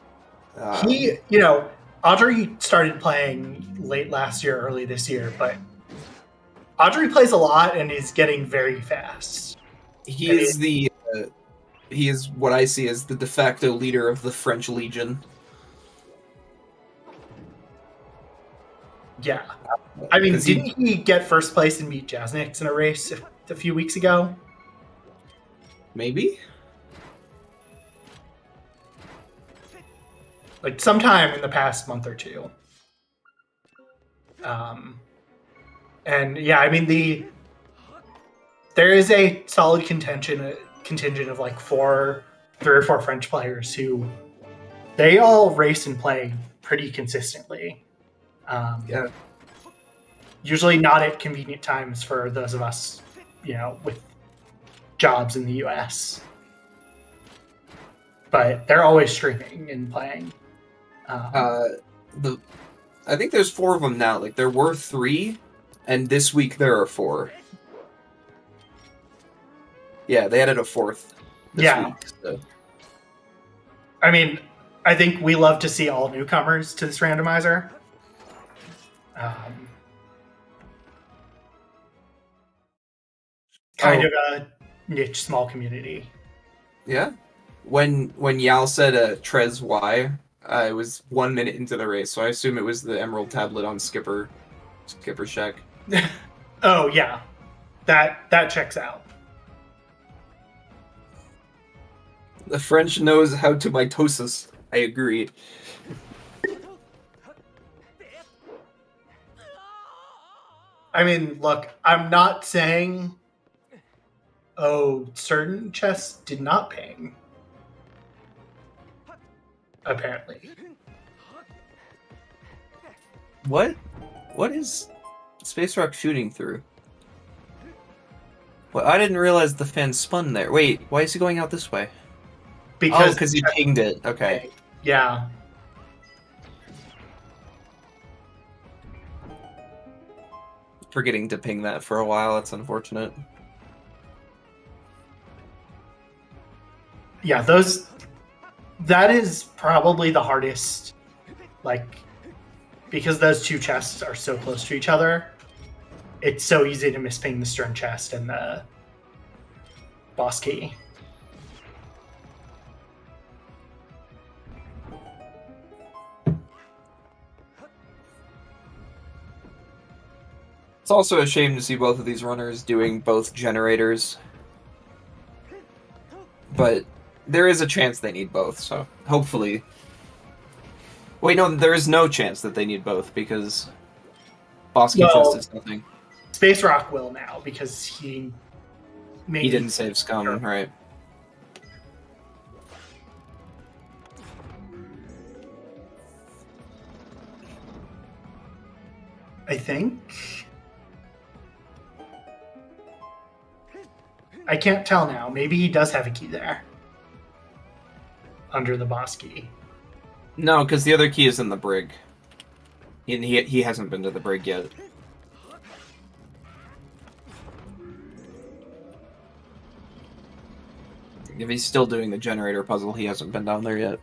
Audrey started playing late last year, early this year, but Audrey plays a lot and is getting very fast. He is what I see as the de facto leader of the French Legion. Yeah. I mean, didn't he get first place and beat Jasnix in a race a few weeks ago? Maybe? Like sometime in the past month or two. And yeah, I mean there is a solid contingent of like 3 or 4 French players who they all race and play pretty consistently. Yeah. Usually not at convenient times for those of us, with jobs in the US. But they're always streaming and playing. I think there's 4 of them now. Like, there were 3, and this week there are 4. Yeah, they added a 4th this week. So. I mean, I think we love to see all newcomers to this randomizer. Kind of a niche, small community. Yeah. When Yal said Trez Y, I was 1 minute into the race, so I assume it was the Emerald Tablet on Skipper Shack. Oh yeah, that checks out. The French knows how to mitosis. I agree. I mean, look, I'm not saying, certain chests did not ping. Apparently. What is Space Rock shooting through? Well, I didn't realize the fan spun there. Wait, why is he going out this way? Because he pinged it. Okay. Yeah. Forgetting to ping that for a while. That's unfortunate. Yeah, that is probably the hardest, because those 2 chests are so close to each other, it's so easy to misping the stern chest and the boss key. It's also a shame to see both of these runners doing both generators. But there is a chance they need both, so hopefully... Wait, no, there is no chance that they need both, because boss key chest is nothing. Space Rock will now, because he didn't save Scum, right. I think... I can't tell now. Maybe he does have a key there. Under the boss key. No, because the other key is in the brig. And he hasn't been to the brig yet. If he's still doing the generator puzzle, he hasn't been down there yet.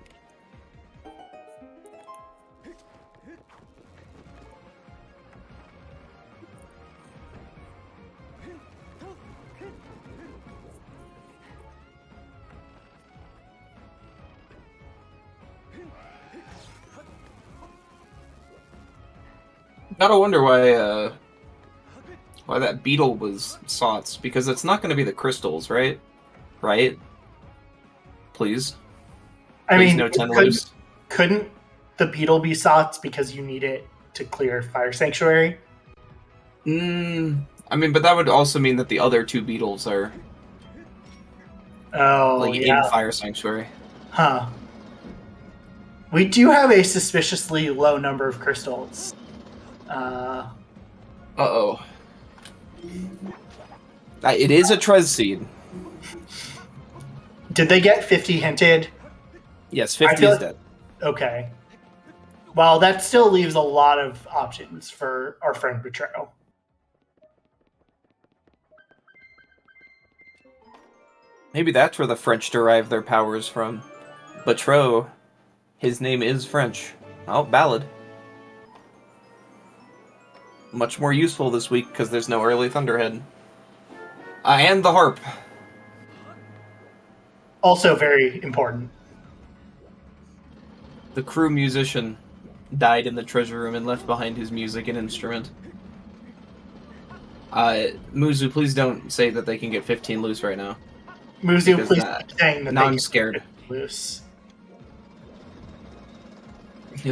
Gotta wonder why that beetle was Sots, because it's not going to be the crystals, right? Right? Please. I Please mean, no 10 loose. couldn't the beetle be Sots because you need it to clear Fire Sanctuary? I mean, but that would also mean that the other two beetles are Oh, in Fire Sanctuary. Huh. We do have a suspiciously low number of crystals. Uh-oh. It is a Trez seed. Did they get 50 hinted? Yes, 50 is dead. Okay. Well, that still leaves a lot of options for our friend Betrayal. Maybe that's where the French derive their powers from. Betrot, his name is French. Oh, ballad. Much more useful this week because there's no early Thunderhead. And the harp. Also very important. The crew musician died in the treasure room and left behind his music and instrument. Muzu, please don't say that they can get 15 loose right now. Muzu, please keep saying that now they I'm can scared. get loose.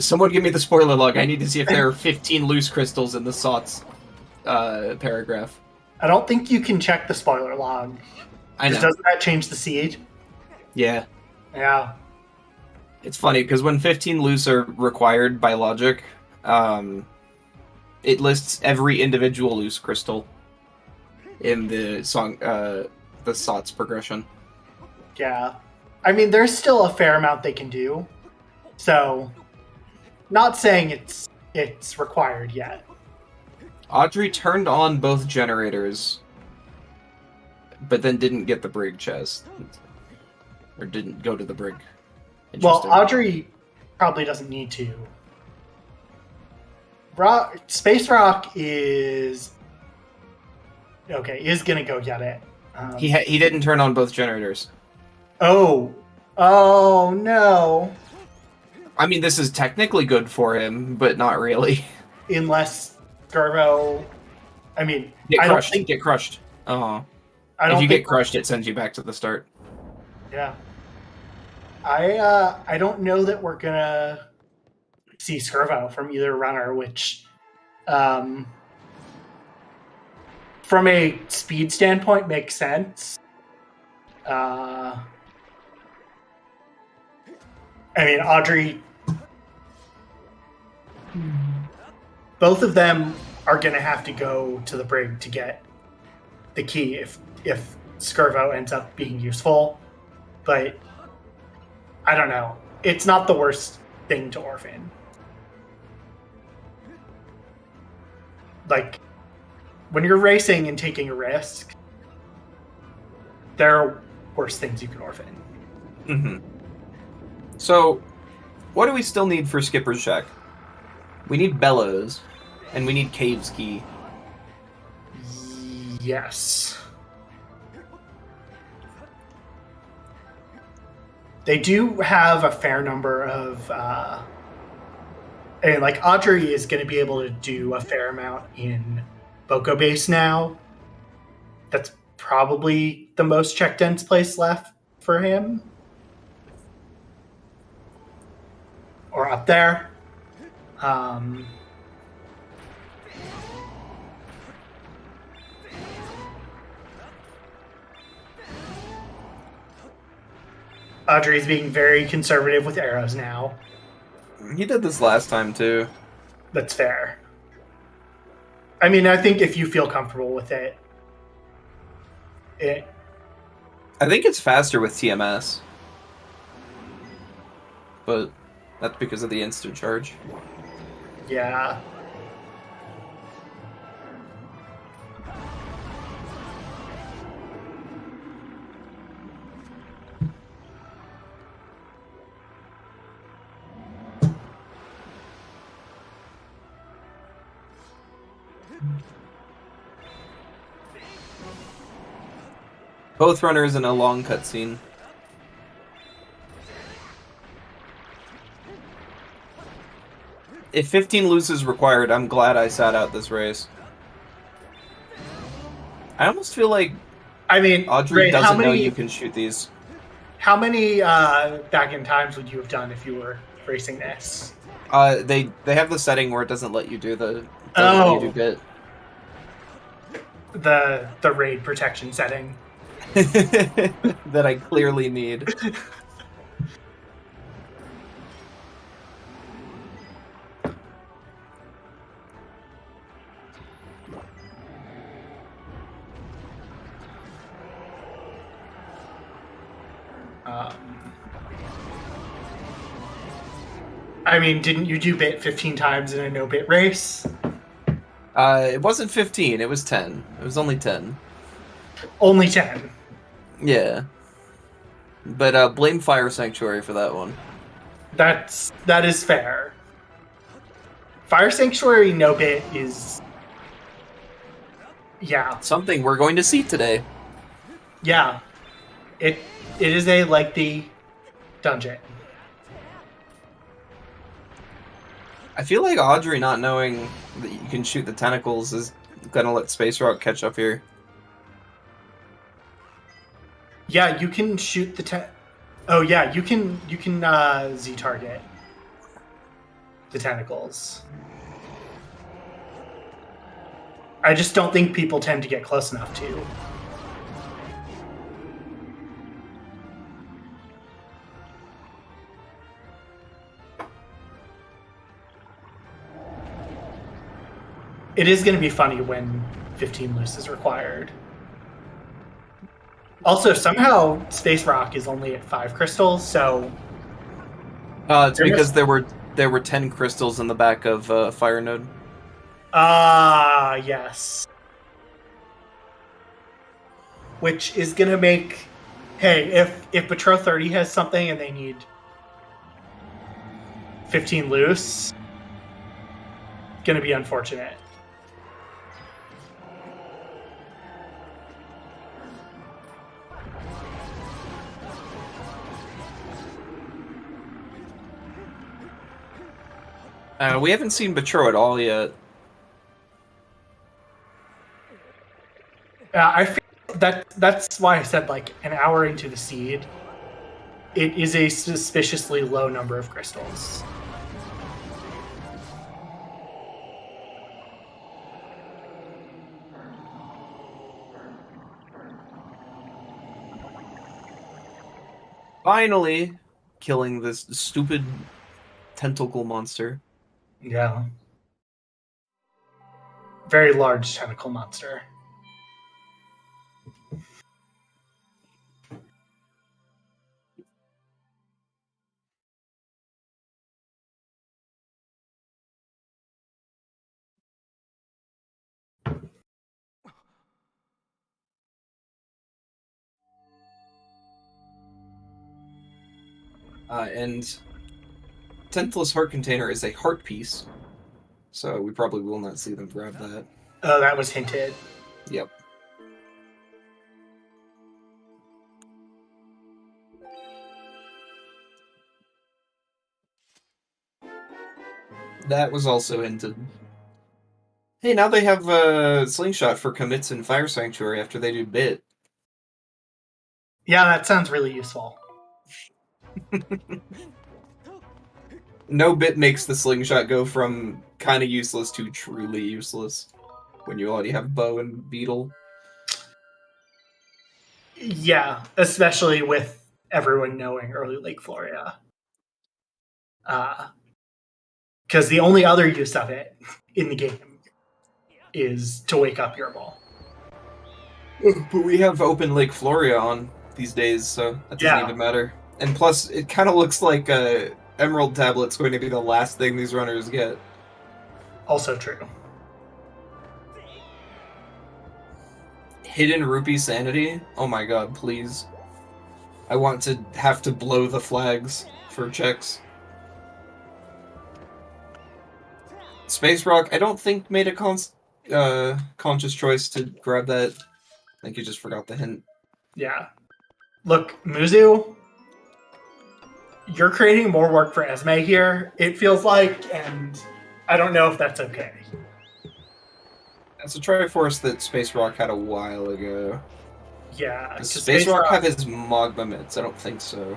Someone give me the spoiler log. I need to see if there are 15 loose crystals in the Sots paragraph. I don't think you can check the spoiler log. I know. Doesn't that change the seed? Yeah. Yeah. It's funny, because when 15 loose are required by logic, it lists every individual loose crystal in the song, the Sots progression. Yeah. I mean, there's still a fair amount they can do. So, not saying it's required yet. Audrey turned on both generators, but then didn't get the brig chest. Or didn't go to the brig. Well, Audrey probably doesn't need to. Space Rock is gonna go get it. He didn't turn on both generators. Oh no! I mean, this is technically good for him, but not really. Unless Gervo, I mean, Get I crushed. don't think Get crushed. Uh-huh. I don't If you think, get crushed, it sends you back to the start. Yeah. I don't know that we're gonna see Skirvo from either runner, which, from a speed standpoint, makes sense. I mean, Audrey. Both of them are gonna have to go to the brig to get the key if Skirvo ends up being useful, but. I don't know. It's not the worst thing to orphan. Like, when you're racing and taking a risk, there are worse things you can orphan. Mm-hmm. So, what do we still need for Skipper's Shack? We need Bellows, and we need Cave's Key. Yes. They do have a fair number of, and like Audrey is going to be able to do a fair amount in Boko Base now. That's probably the most check dense place left for him, or up there. Audrey's being very conservative with arrows now. He did this last time, too. That's fair. I mean, I think if you feel comfortable with it. I think it's faster with TMS. But that's because of the instant charge. Yeah. Both runners in a long cutscene. If 15 loses required, I'm glad I sat out this race. I almost feel like I mean, Audrey Ray, doesn't know you can shoot these. How many back in times would you have done if you were racing this? They have the setting where it doesn't let you do let you do bit. The raid protection setting that I clearly need. I mean, didn't you do bit 15 times in a no-bit race? It wasn't 15, it was 10. It was only 10. Only 10? Yeah. But blame Fire Sanctuary for that one. That is fair. Fire Sanctuary no-bit is... Yeah. Something we're going to see today. Yeah. It is a lengthy dungeon. I feel like Audrey not knowing that you can shoot the tentacles is gonna let Space Rock catch up here. Yeah, you can shoot the Oh yeah, you can Z-target the tentacles. I just don't think people tend to get close enough to. It is going to be funny when 15 loose is required. Also, somehow Space Rock is only at 5 crystals, so... It's because there were 10 crystals in the back of Fire Node. Ah, yes. Which is going to make... Hey, if Petro 30 has something and they need 15 loose, going to be unfortunate. We haven't seen Betro at all yet. I feel that's why I said like an hour into the seed, it is a suspiciously low number of crystals. Finally, killing this stupid tentacle monster. Yeah. Very large tentacle monster. And Tentless Heart Container is a heart piece, so we probably will not see them grab that. Oh, that was hinted. Yep. That was also hinted. Hey, now they have a slingshot for commits in Fire Sanctuary after they do bit. Yeah, that sounds really useful. No bit makes the slingshot go from kind of useless to truly useless when you already have bow and beetle. Yeah, especially with everyone knowing early Lake Floria. Because the only other use of it in the game is to wake up your ball. But we have open Lake Floria on these days, so that doesn't even matter. And plus, it kind of looks like Emerald Tablet's going to be the last thing these runners get. Also true. Hidden Rupee Sanity? Oh my god, please. I want to have to blow the flags for checks. Space Rock, I don't think made a conscious choice to grab that. I think you just forgot the hint. Yeah. Look, Muzu, you're creating more work for Esme here, it feels like, and I don't know if that's okay. That's a Triforce that Space Rock had a while ago. Yeah. Does 'cause Space Rock have his Magma Mitts? I don't think so.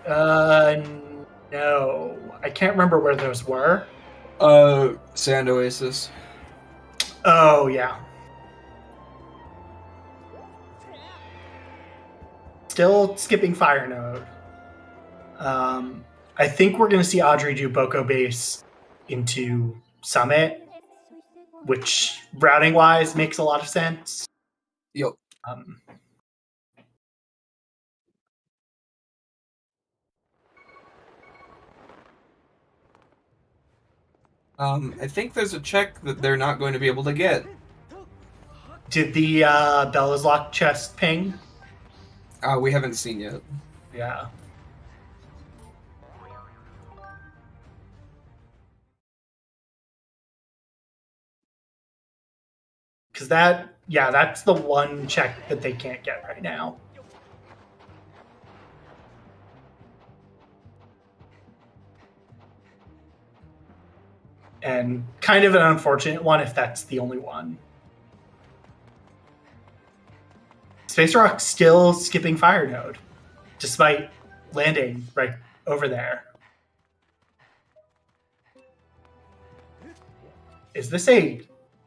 No. I can't remember where those were. Sand Oasis. Oh, yeah. Still skipping Fire Node. I think we're going to see Audrey do Boko Base into Summit, which routing-wise makes a lot of sense. Yep. I think there's a check that they're not going to be able to get. Did the Bella's Lock chest ping? We haven't seen yet. Yeah. Because that's the one check that they can't get right now. And kind of an unfortunate one if that's the only one. Space Rock still skipping Fire Node, despite landing right over there. Is this a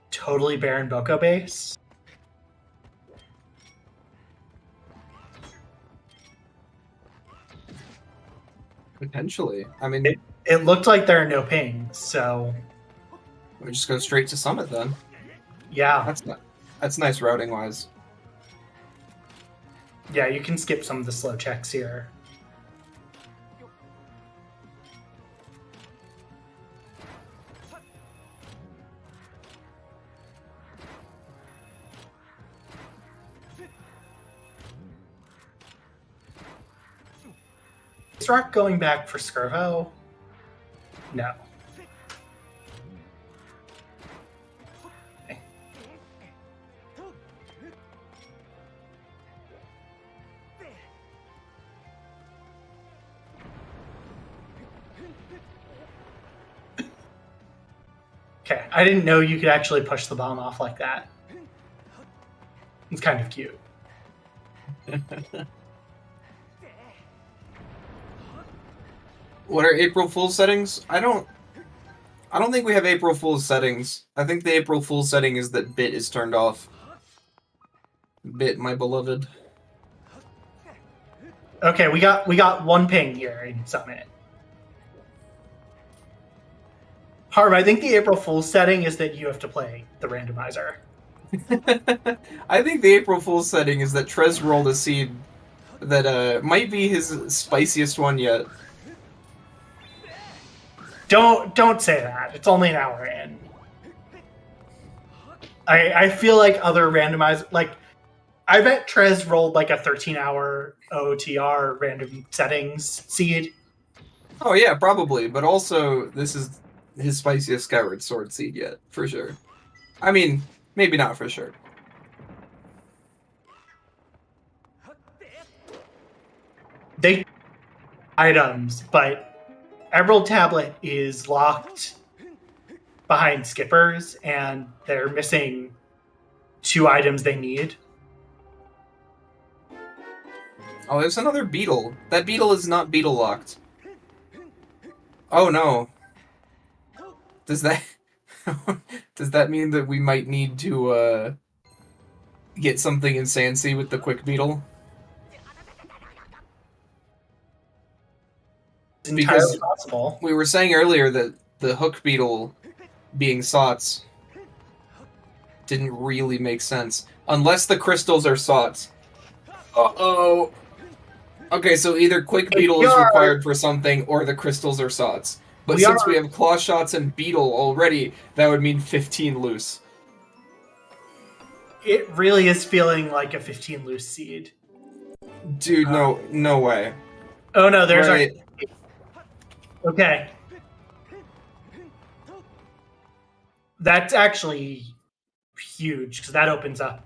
totally barren Boko base? Potentially. I mean, it looked like there are no pings, so we just go straight to Summit then. Yeah. That's nice routing wise. Yeah, you can skip some of the slow checks here. Is Rock going back for Skirvo? No. Okay, I didn't know you could actually push the bomb off like that. It's kind of cute. What are April Fool's settings? I don't think we have April Fool's settings. I think the April Fool's setting is that bit is turned off. Bit, my beloved. Okay, we got one ping here in Summit. Harv, I think the April Fool's setting is that you have to play the randomizer. I think the April Fool's setting is that Trez rolled a seed that might be his spiciest one yet. Don't say that. It's only an hour in. I feel like other randomizer, like I bet Trez rolled like a 13-hour OTR random settings seed. Oh yeah, probably. But also, this is his spiciest Skyward Sword seed yet, for sure. I mean, maybe not for sure. They items, but Emerald Tablet is locked behind skippers, and they're missing 2 items they need. Oh, there's another beetle. That beetle is not beetle locked. Oh no. Does that mean that we might need to get something in Sansi with the quick beetle? It's entirely possible. We were saying earlier that the hook beetle being Sots didn't really make sense. Unless the crystals are Sots. Uh-oh. Okay, so either quick beetle is required for something or the crystals are Sots. But since we have claw shots and beetle already, that would mean 15 loose. It really is feeling like a 15 loose seed. Dude, no way. Oh no, there's right. Okay. That's actually huge, because that opens up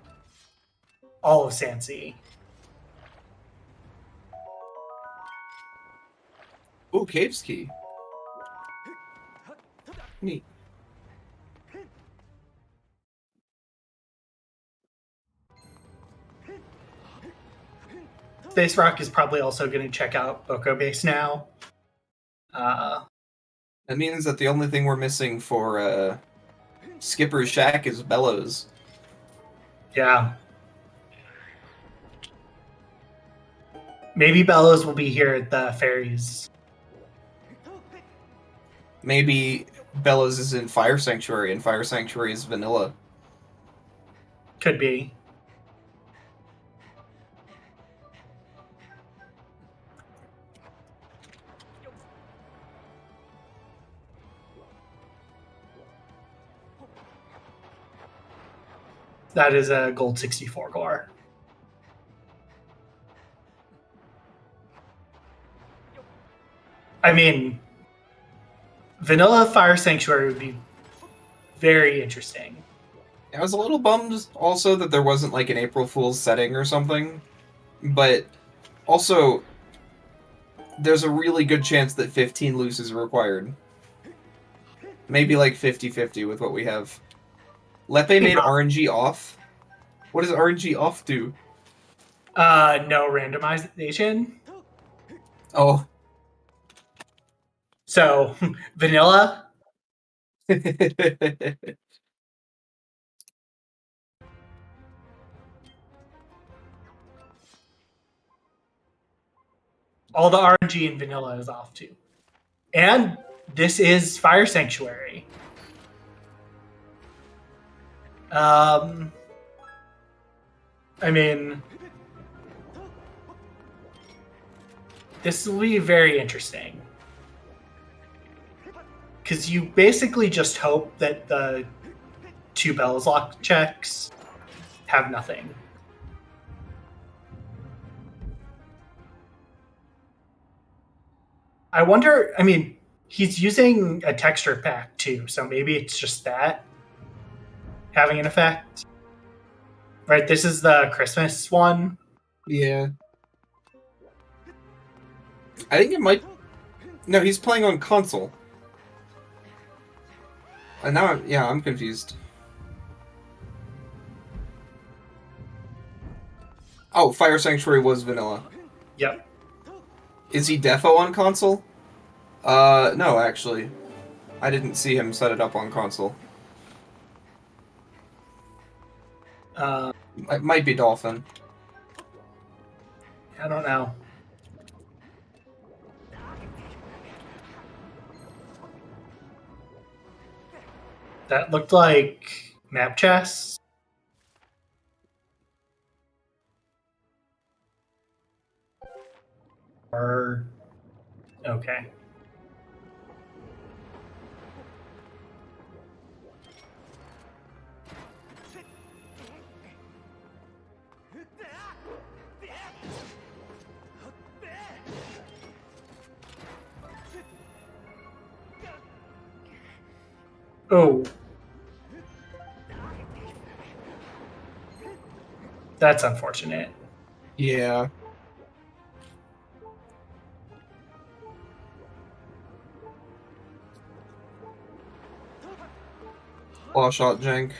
all of Sansi. Ooh, Cave's Key. Neat. Space Rock is probably also going to check out Boko Base now. That means that the only thing we're missing for Skipper's Shack is Bellows. Yeah. Maybe Bellows will be here at the ferries. Maybe Bellows is in Fire Sanctuary, and Fire Sanctuary is vanilla. Could be. That is a gold 64 core. I mean, vanilla Fire Sanctuary would be very interesting. I was a little bummed also that there wasn't like an April Fool's setting or something, but also there's a really good chance that 15 loose is required. Maybe like 50-50 with what we have. Lepe made RNG off. What does RNG off do? No randomization. Oh. So, vanilla. All the RNG in vanilla is off too. And this is Fire Sanctuary. I mean, this will be very interesting. Because you basically just hope that the 2 Bells lock checks have nothing. I wonder, I mean, he's using a texture pack too, so maybe it's just that having an effect. Right, this is the Christmas one. Yeah. I think it might... No, he's playing on console. And now, I'm confused. Oh, Fire Sanctuary was vanilla. Yep. Is he defo on console? No, actually. I didn't see him set it up on console. It might be Dolphin. I don't know. That looked like map chess. Or okay. Oh. That's unfortunate. Yeah. Claw shot jank.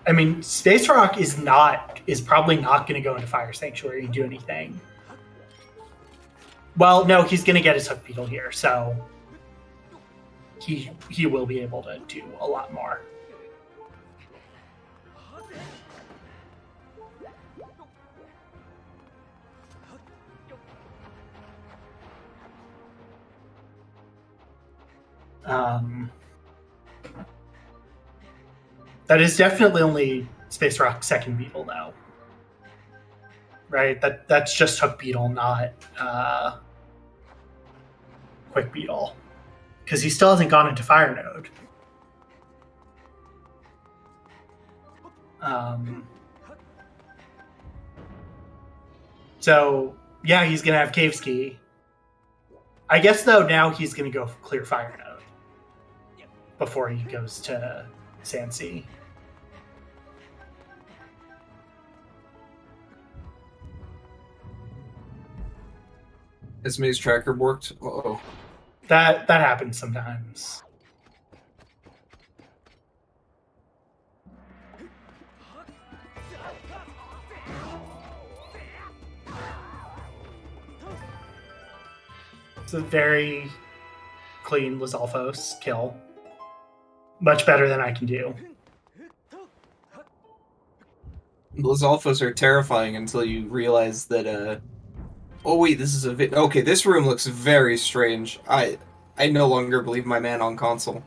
I mean, Space Rock is probably not going to go into Fire Sanctuary and do anything. Well, no, he's going to get his Hook Beetle here, so he will be able to do a lot more. That is definitely only Space Rock's second Beetle, though. Right? That's just Hook Beetle, not Quick Beetle. Because he still hasn't gone into Fire Node. So, yeah, he's going to have Cave Ski. I guess, though, now he's going to go clear Fire Node before he goes to Sandsea. Esme's tracker worked. Uh-oh. That happens sometimes. It's a very clean Lizalfos kill. Much better than I can do. Lizalfos are terrifying until you realize that, oh wait, this is okay, this room looks very strange. I no longer believe my man on console.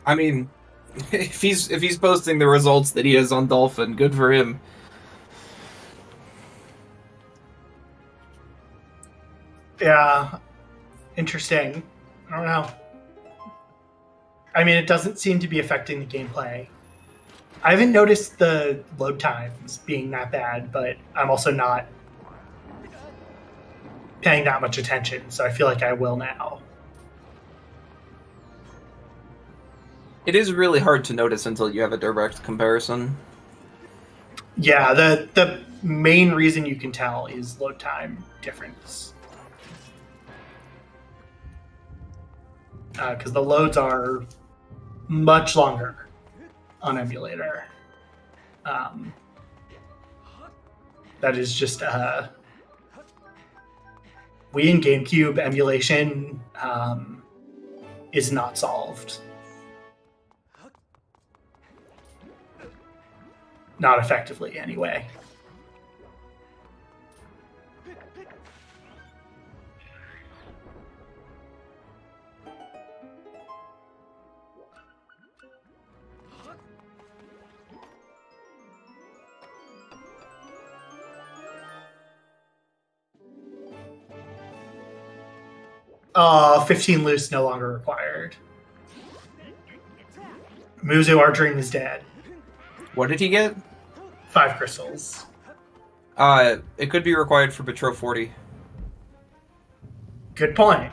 I mean, if he's posting the results that he has on Dolphin, good for him. Yeah, interesting. I don't know. I mean, it doesn't seem to be affecting the gameplay. I haven't noticed the load times being that bad, but I'm also not paying that much attention, so I feel like I will now. It is really hard to notice until you have a direct comparison. Yeah, the main reason you can tell is load time difference. Because the loads are much longer on emulator. That is just Wii and GameCube emulation is not solved. Not effectively, anyway. Oh, 15 loose no longer required. Muzu, our dream is dead. What did he get? 5 crystals. It could be required for Betro 40. Good point.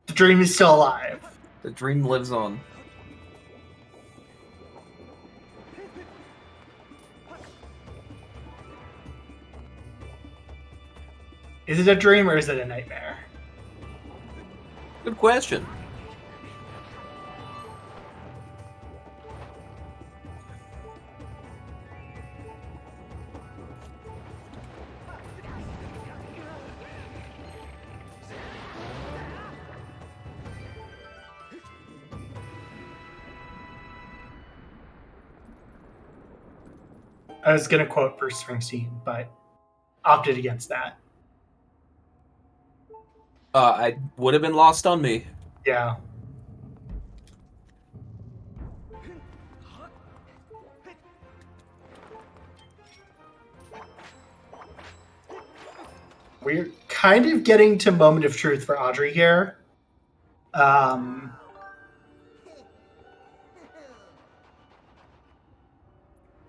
The dream is still alive. The dream lives on. Is it a dream or is it a nightmare? Good question. I was going to quote Bruce Springsteen, but opted against that. I would have been lost on me. Yeah. We're kind of getting to moment of truth for Audrey here.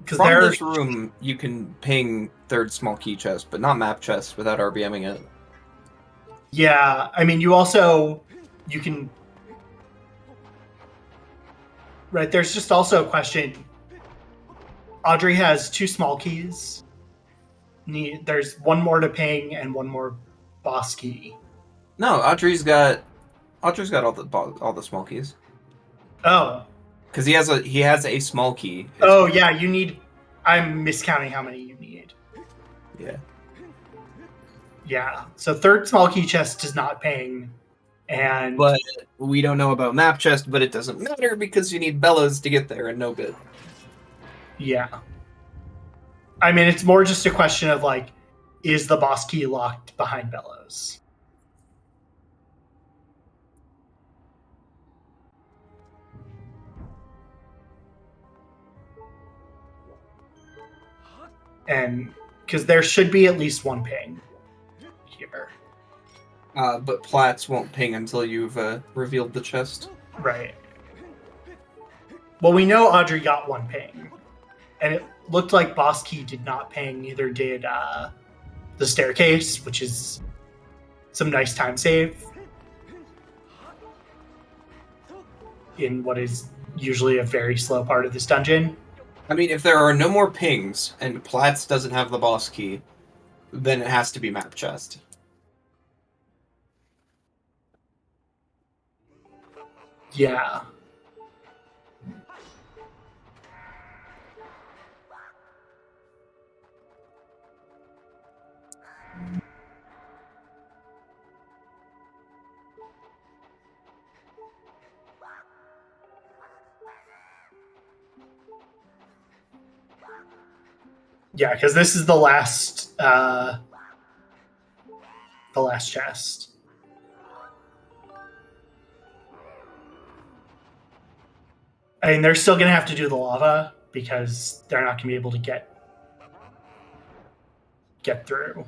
From this room, you can ping third small key chest, but not map chest without RBMing it. Yeah, I mean, you can... Right, there's just also a question. Audrey has 2 small keys. There's 1 more to ping and 1 more boss key. No, Audrey's got all the small keys. Oh. Because he has a small key. Oh yeah, you need... I'm miscounting how many you need. Yeah. Yeah, so third small key chest does not ping, and... But we don't know about map chest, but it doesn't matter because you need bellows to get there and no bit. Yeah. I mean, it's more just a question of, like, is the boss key locked behind bellows? And because there should be at least 1 ping here. But plats won't ping until you've revealed the chest. Right. Well, we know Audrey got 1 ping. And it looked like boss key did not ping, neither did the staircase, which is some nice time save in what is usually a very slow part of this dungeon. I mean, if there are no more pings and Platts doesn't have the boss key, then it has to be map chest. Yeah. Yeah, because this is the last chest. I mean, they're still going to have to do the lava because they're not going to be able to get through.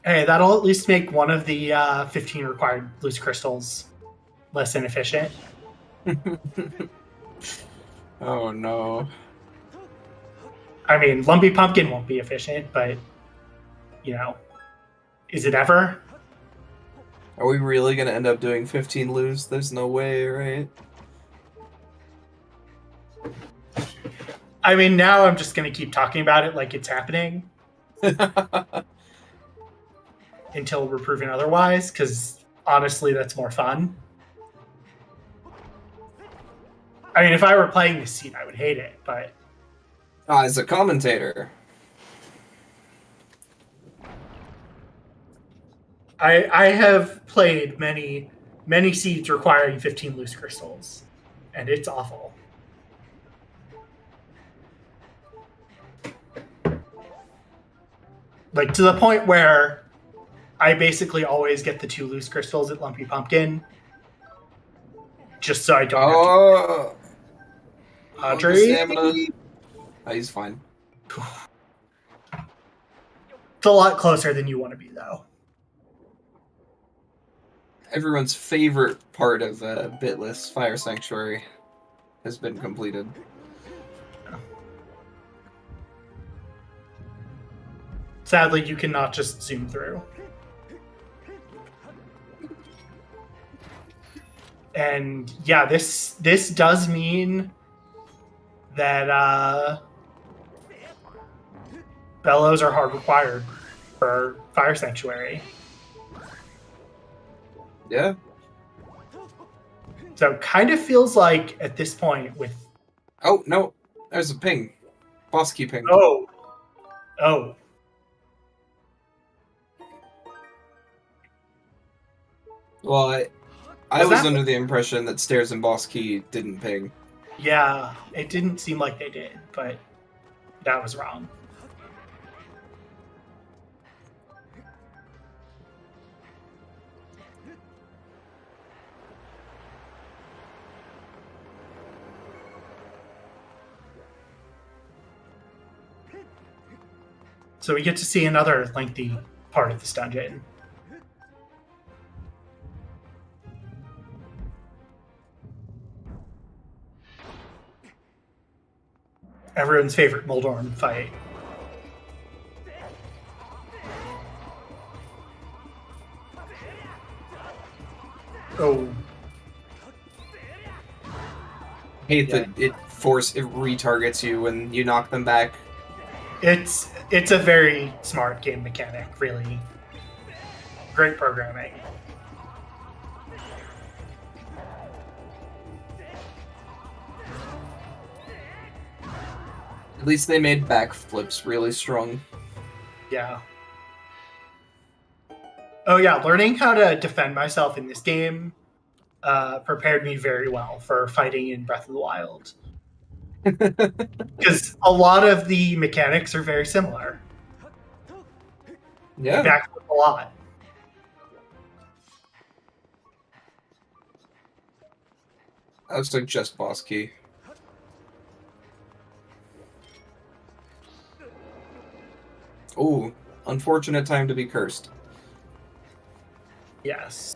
Hey, that'll at least make one of the 15 required loose crystals less inefficient. Oh no. I mean, Lumpy Pumpkin won't be efficient, but, you know, is it ever? Are we really gonna end up doing 15 lose? There's no way, right? I mean, now I'm just going to keep talking about it like it's happening until we're proven otherwise, because honestly, that's more fun. I mean, if I were playing this scene, I would hate it, but... As a commentator. I have played many seeds requiring 15 loose crystals, and it's awful. Like, to the point where I basically always get the 2 loose crystals at Lumpy Pumpkin, just so I don't have to... Audrey? Stamina. Oh, he's fine. It's a lot closer than you want to be, though. Everyone's favorite part of BiTless, Fire Sanctuary, has been completed. Sadly, you cannot just zoom through. And yeah, this does mean that bellows are hard required for Fire Sanctuary. Yeah. So kind of feels like at this point with... Oh, no. There's a ping. Boss key ping. Oh. Well, I was under the impression that Stairs and Boss Key didn't ping. Yeah, it didn't seem like they did, but that was wrong. So we get to see another lengthy part of this dungeon. Everyone's favorite Moldorm fight. Oh. Hate that it retargets you when you knock them back. It's a very smart game mechanic, really. Great programming. At least they made backflips really strong. Yeah. Oh yeah, learning how to defend myself in this game prepared me very well for fighting in Breath of the Wild. Because a lot of the mechanics are very similar. Yeah. Backflip a lot. I was like just Boss Key. Ooh, unfortunate time to be cursed. Yes.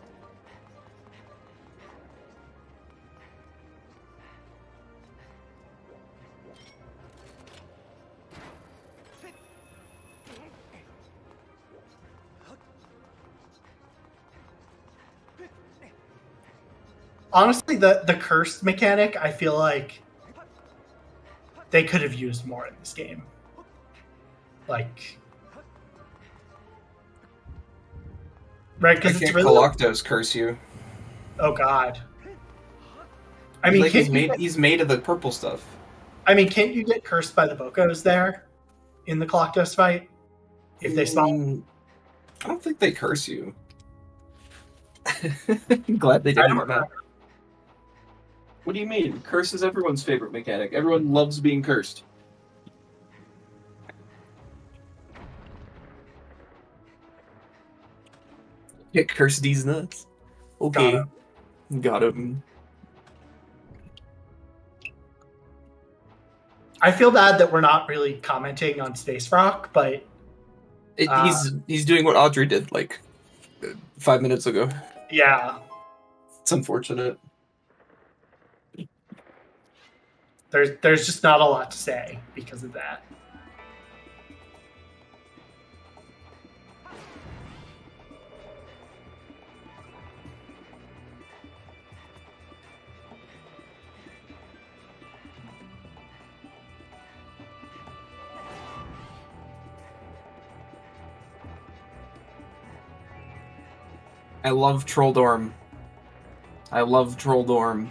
Honestly, the cursed mechanic, I feel like they could have used more in this game. Like, right? I Because it's can't really Coloctos curse you. oh god. I He's mean, like he's made of the purple stuff. can't you get cursed by the Bocos there in the Coloctos fight if they spawn? I don't think they curse you. I'm glad they I didn't. don't know. What do you mean? Curse is everyone's favorite mechanic. Everyone loves being cursed. Get cursed these nuts. Okay. Got him. I feel bad that we're not really commenting on Space Rock, but He's doing what Audrey did like 5 minutes ago. yeah, It's unfortunate. there's just not a lot to say because of that. I love Trolldorm. I love Trolldorm.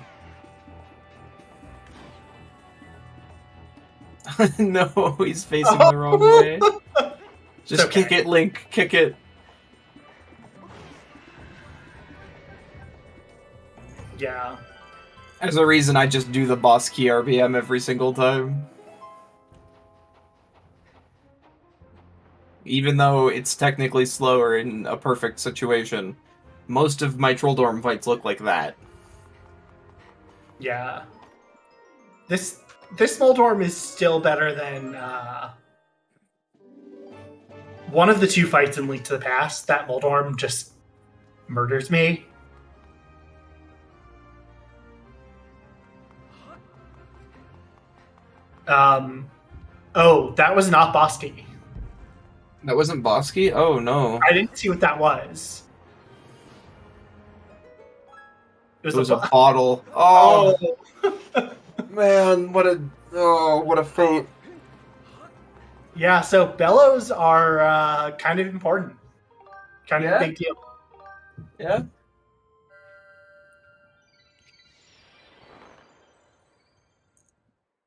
No, he's facing the wrong way. Just okay. kick it, Link. Kick it. Yeah. There's a reason I just do the boss key RBM every single time. Even though it's technically slower in a perfect situation, most of my Trolldorm fights look like that. Yeah. This Moldorm is still better than one of the two fights in Link to the Past. That Moldorm just murders me. Oh, that was not Bosky. That wasn't Bosky? Oh no. I didn't see what that was. It was a bottle. Oh, man, what a fate. Yeah, so bellows are kind of important. Kind of a big deal. Yeah.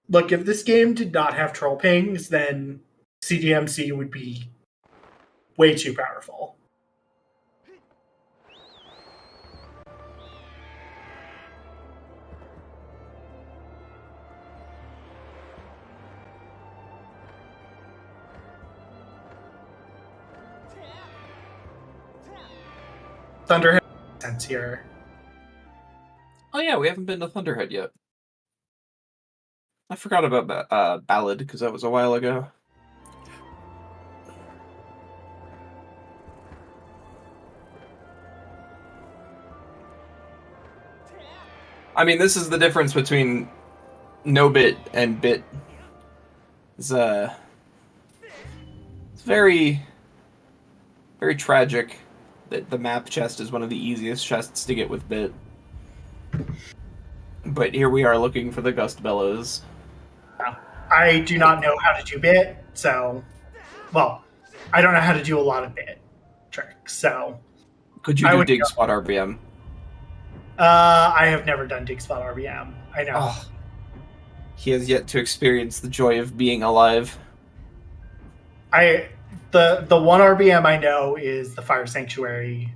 Look, if this game did not have troll pings, then CDMC would be way too powerful. Thunderhead makes sense here. Oh yeah, we haven't been to Thunderhead yet. I forgot about Ballad because that was a while ago. I mean, this is the difference between no bit and bit. It's very, very tragic that the map chest is one of the easiest chests to get with bit. But here we are looking for the Gust Bellows. I do not know how to do bit, so... Well, I don't know how to do a lot of bit tricks, so... Could you do Dig Spot RBM? I have never done Dig Spot RBM. I know. Oh, he has yet to experience the joy of being alive. The one RBM I know is the Fire Sanctuary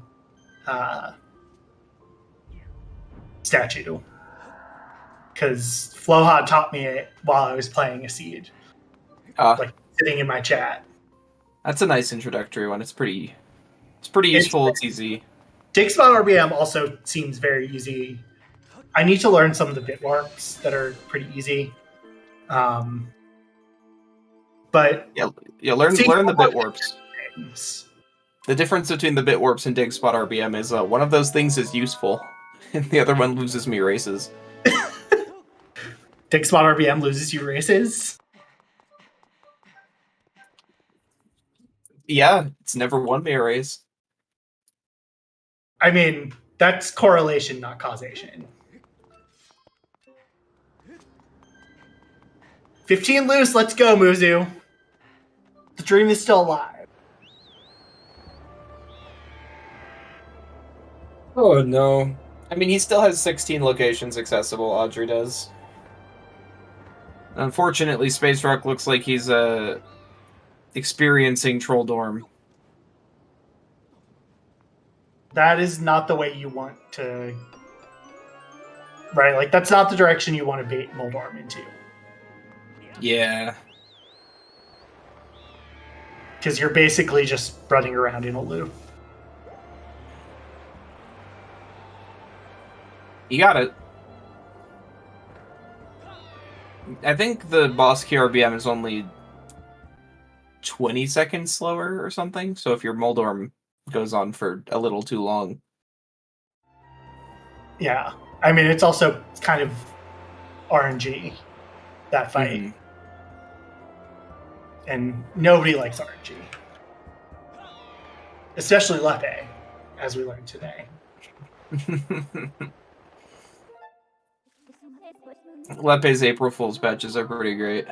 statue. Because Floha taught me it while I was playing a seed. Like sitting in my chat. That's a nice introductory one. It's pretty useful, it's easy. Dig Spot RBM also seems very easy. I need to learn some of the bit warps that are pretty easy. But yeah, learn the bit warps. The difference between the bit warps and Dig Spot RBM is one of those things is useful, and the other one loses me races. Dig Spot RBM loses you races? Yeah, it's never won me a race. I mean, that's correlation, not causation. 15 loose, let's go, Muzu. The dream is still alive. Oh no. I mean, he still has 16 locations accessible, Audrey does. Unfortunately, Space Rock looks like he's experiencing Troll Dorm. That is not the way you want to. Right? Like, that's not the direction you want to bait Moldorm into. Yeah. Because you're basically just running around in a loop. You got it. I think the boss KRBM is only 20 seconds slower or something, so if your Moldorm goes on for a little too long. Yeah. I mean, it's also kind of RNG, that fight. Mm-hmm. And nobody likes RNG. Especially Lepe, as we learned today. Lepe's April Fool's patches are pretty great.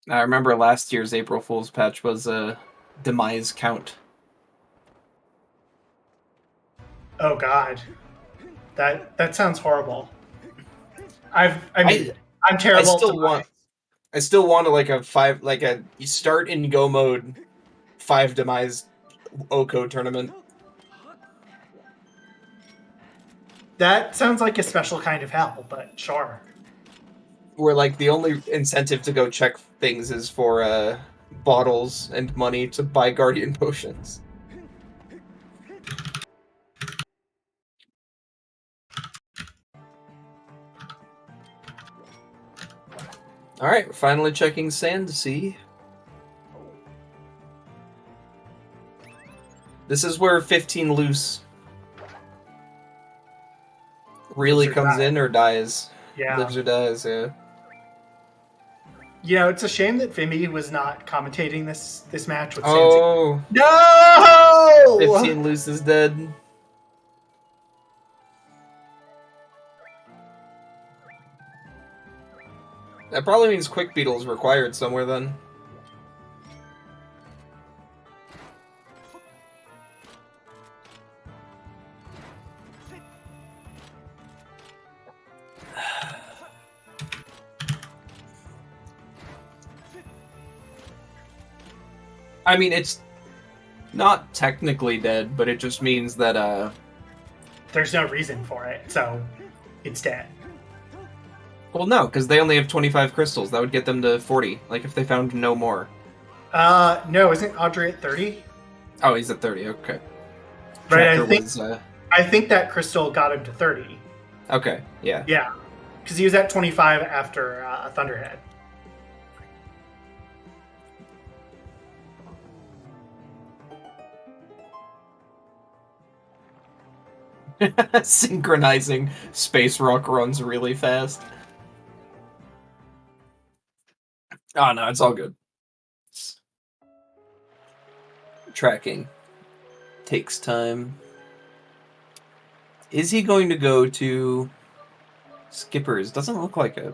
I remember last year's April Fool's patch was a demise count. Oh God, that sounds horrible. I'm terrible. I still want like a 5, like a you start in go mode 5 demise Oko tournament. That sounds like a special kind of hell, but sure. Where like the only incentive to go check things is for bottles and money to buy guardian potions. Alright, finally checking Sand Sea. This is where 15 loose really comes in or dies. Yeah. Lives or dies, yeah. You know, it's a shame that Vimy was not commentating this match with Oh. No! 15 loose is dead. That probably means Quick Beetle is required somewhere then. I mean, it's not technically dead, but it just means that, there's no reason for it, so it's dead. Well, no, because they only have 25 crystals. That would get them to 40, like if they found no more. No, isn't Audrey at 30? Oh, he's at 30, okay. Right, Tracker I think that crystal got him to 30. Okay, yeah. Yeah, because he was at 25 after Thunderhead. Synchronizing Space Rock runs really fast. Oh, no, it's all good. Tracking takes time. Is he going to go to Skippers? Doesn't look like it.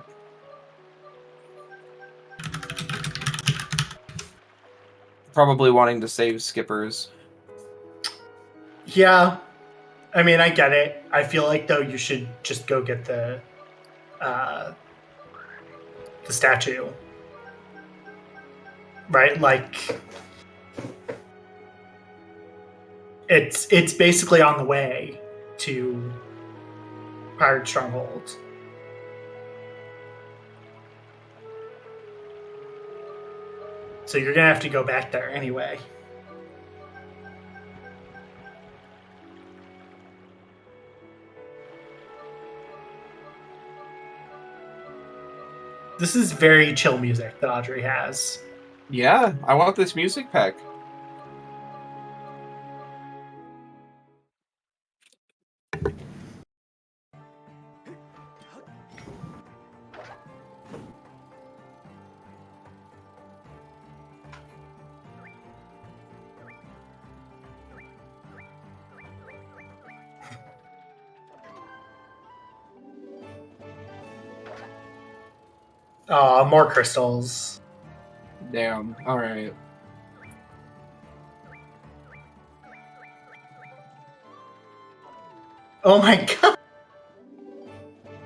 Probably wanting to save Skippers. Yeah, I mean, I get it. I feel like, though, you should just go get the statue. Right? Like, it's basically on the way to Pirate Stronghold. So you're gonna have to go back there anyway. This is very chill music that Audrey has. Yeah, I want this music pack. More crystals. Damn, alright. Oh my god.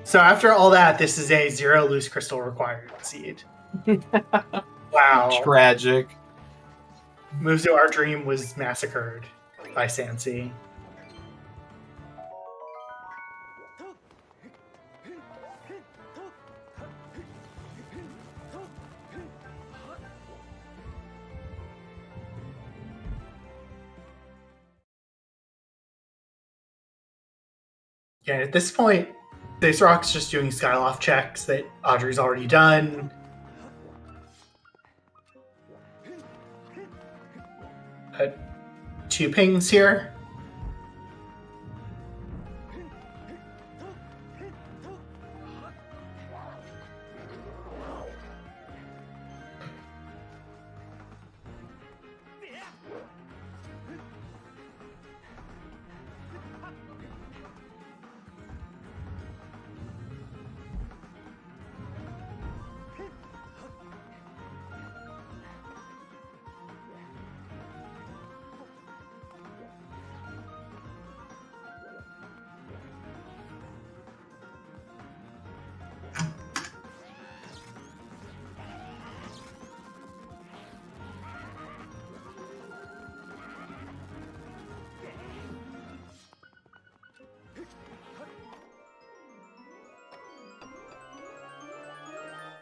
So after all that, this is a 0 loose crystal required seed. Wow. Tragic. Muzo, our dream was massacred by Sansi. Yeah, at this point, Space Rock's just doing Skyloft checks that Audrey's already done. Two pings here.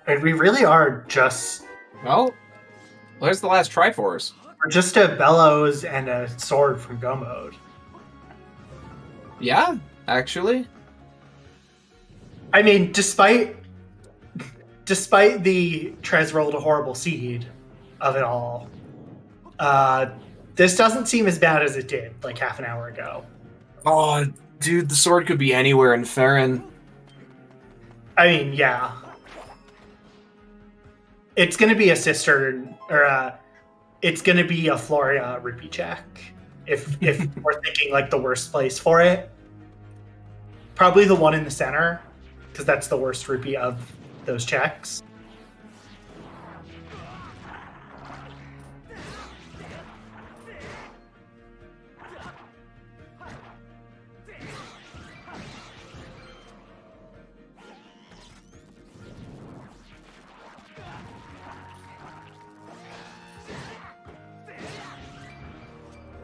And we really are just... Well, there's the last Triforce. We're just a Bellows and a sword from Go Mode. Yeah, actually. I mean, despite the Trez rolled a horrible seed of it all, this doesn't seem as bad as it did like half an hour ago. Oh, dude, the sword could be anywhere in Farron. I mean, yeah. It's going to be a Cistern, or it's going to be a Floria rupee check. If we're thinking like the worst place for it, probably the one in the center, because that's the worst rupee of those checks.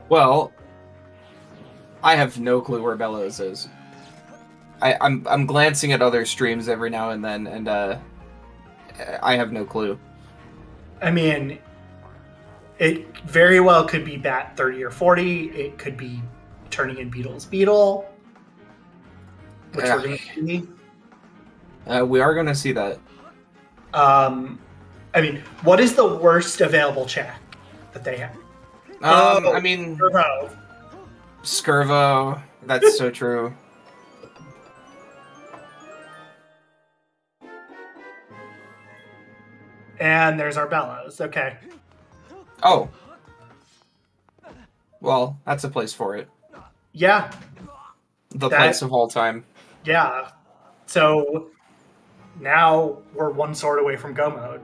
Well, I have no clue where Bellows is. I'm glancing at other streams every now and then, and I have no clue. I mean, it very well could be Bat 30 or 40. It could be turning in Beetle's Beetle, which we're going to see. We are going to see that. I mean, what is the worst available check that they have? I mean, Scurvo. Scurvo. That's so true. And there's our Bellows. Okay. Oh. Well, that's a place for it. Yeah. The place of all time. Yeah. So now we're one sword away from Go Mode.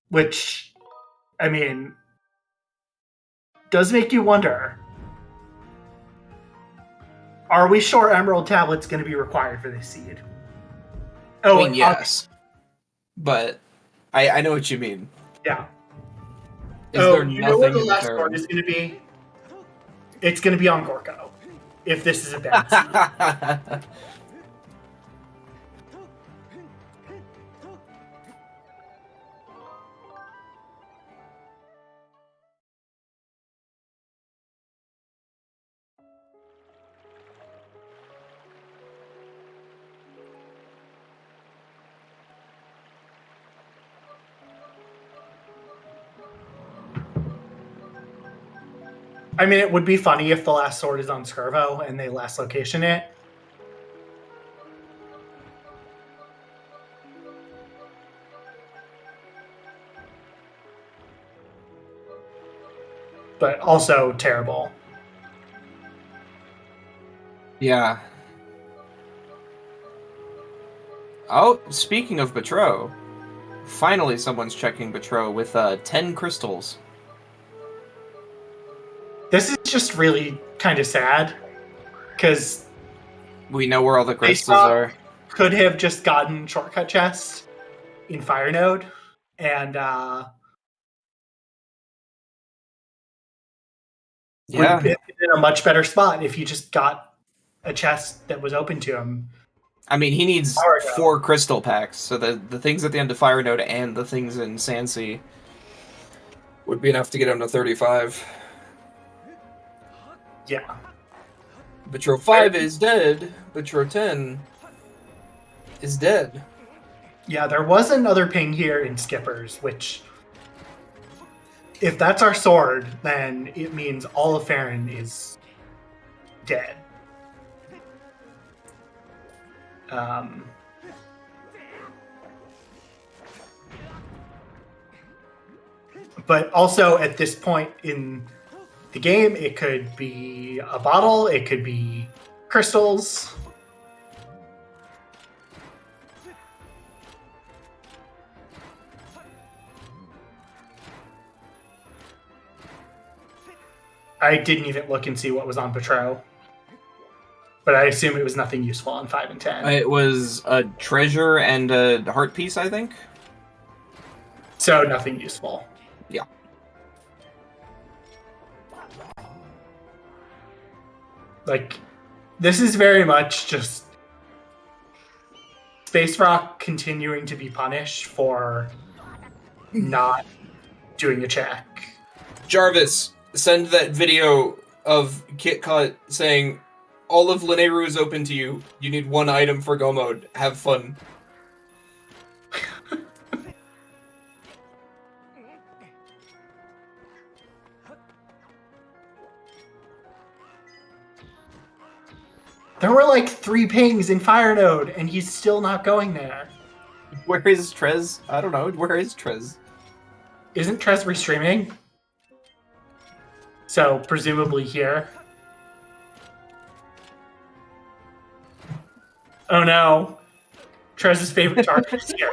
Which, I mean, does make you wonder, are we sure Emerald Tablet's going to be required for this seed? Oh, I mean, yes. But I know what you mean. Yeah. Is there you know what the nothing last sword is going to be? It's going to be on Gorko, if this is a bad seed. I mean, it would be funny if the last sword is on Scurvo and they last location it. But also terrible. Yeah. Oh, speaking of Betro, finally someone's checking Betro with 10 crystals. This is just really kind of sad. because We know where all the crystals Rock are. could have just gotten shortcut chest in Fire Node, and would have been in a much better spot if you just got a chest that was open to him. I mean, he needs Fire Node. 4 crystal packs, so the things at the end of Fire Node and the things in Sandsea would be enough to get him to 35. Yeah. But 5 is dead, but 10 is dead. Yeah, there was another ping here in Skippers, which, if that's our sword, then it means all of Farron is dead. But also at this point in the game, it could be a bottle, it could be crystals. I didn't even look and see what was on Patro, but I assume it was nothing useful on 5 and 10. It was a treasure and a heart piece, I think. So nothing useful. Yeah. Like, this is very much just Space Rock continuing to be punished for not doing a check. Jarvis, send that video of Kit Kat saying, all of Lineru is open to you. You need 1 item for Go Mode. Have fun. There were like 3 pings in Fire Node, and he's still not going there. Where is Trez? I don't know. Where is Trez? Isn't Trez restreaming? So, presumably here. Oh no. Trez's favorite target is here.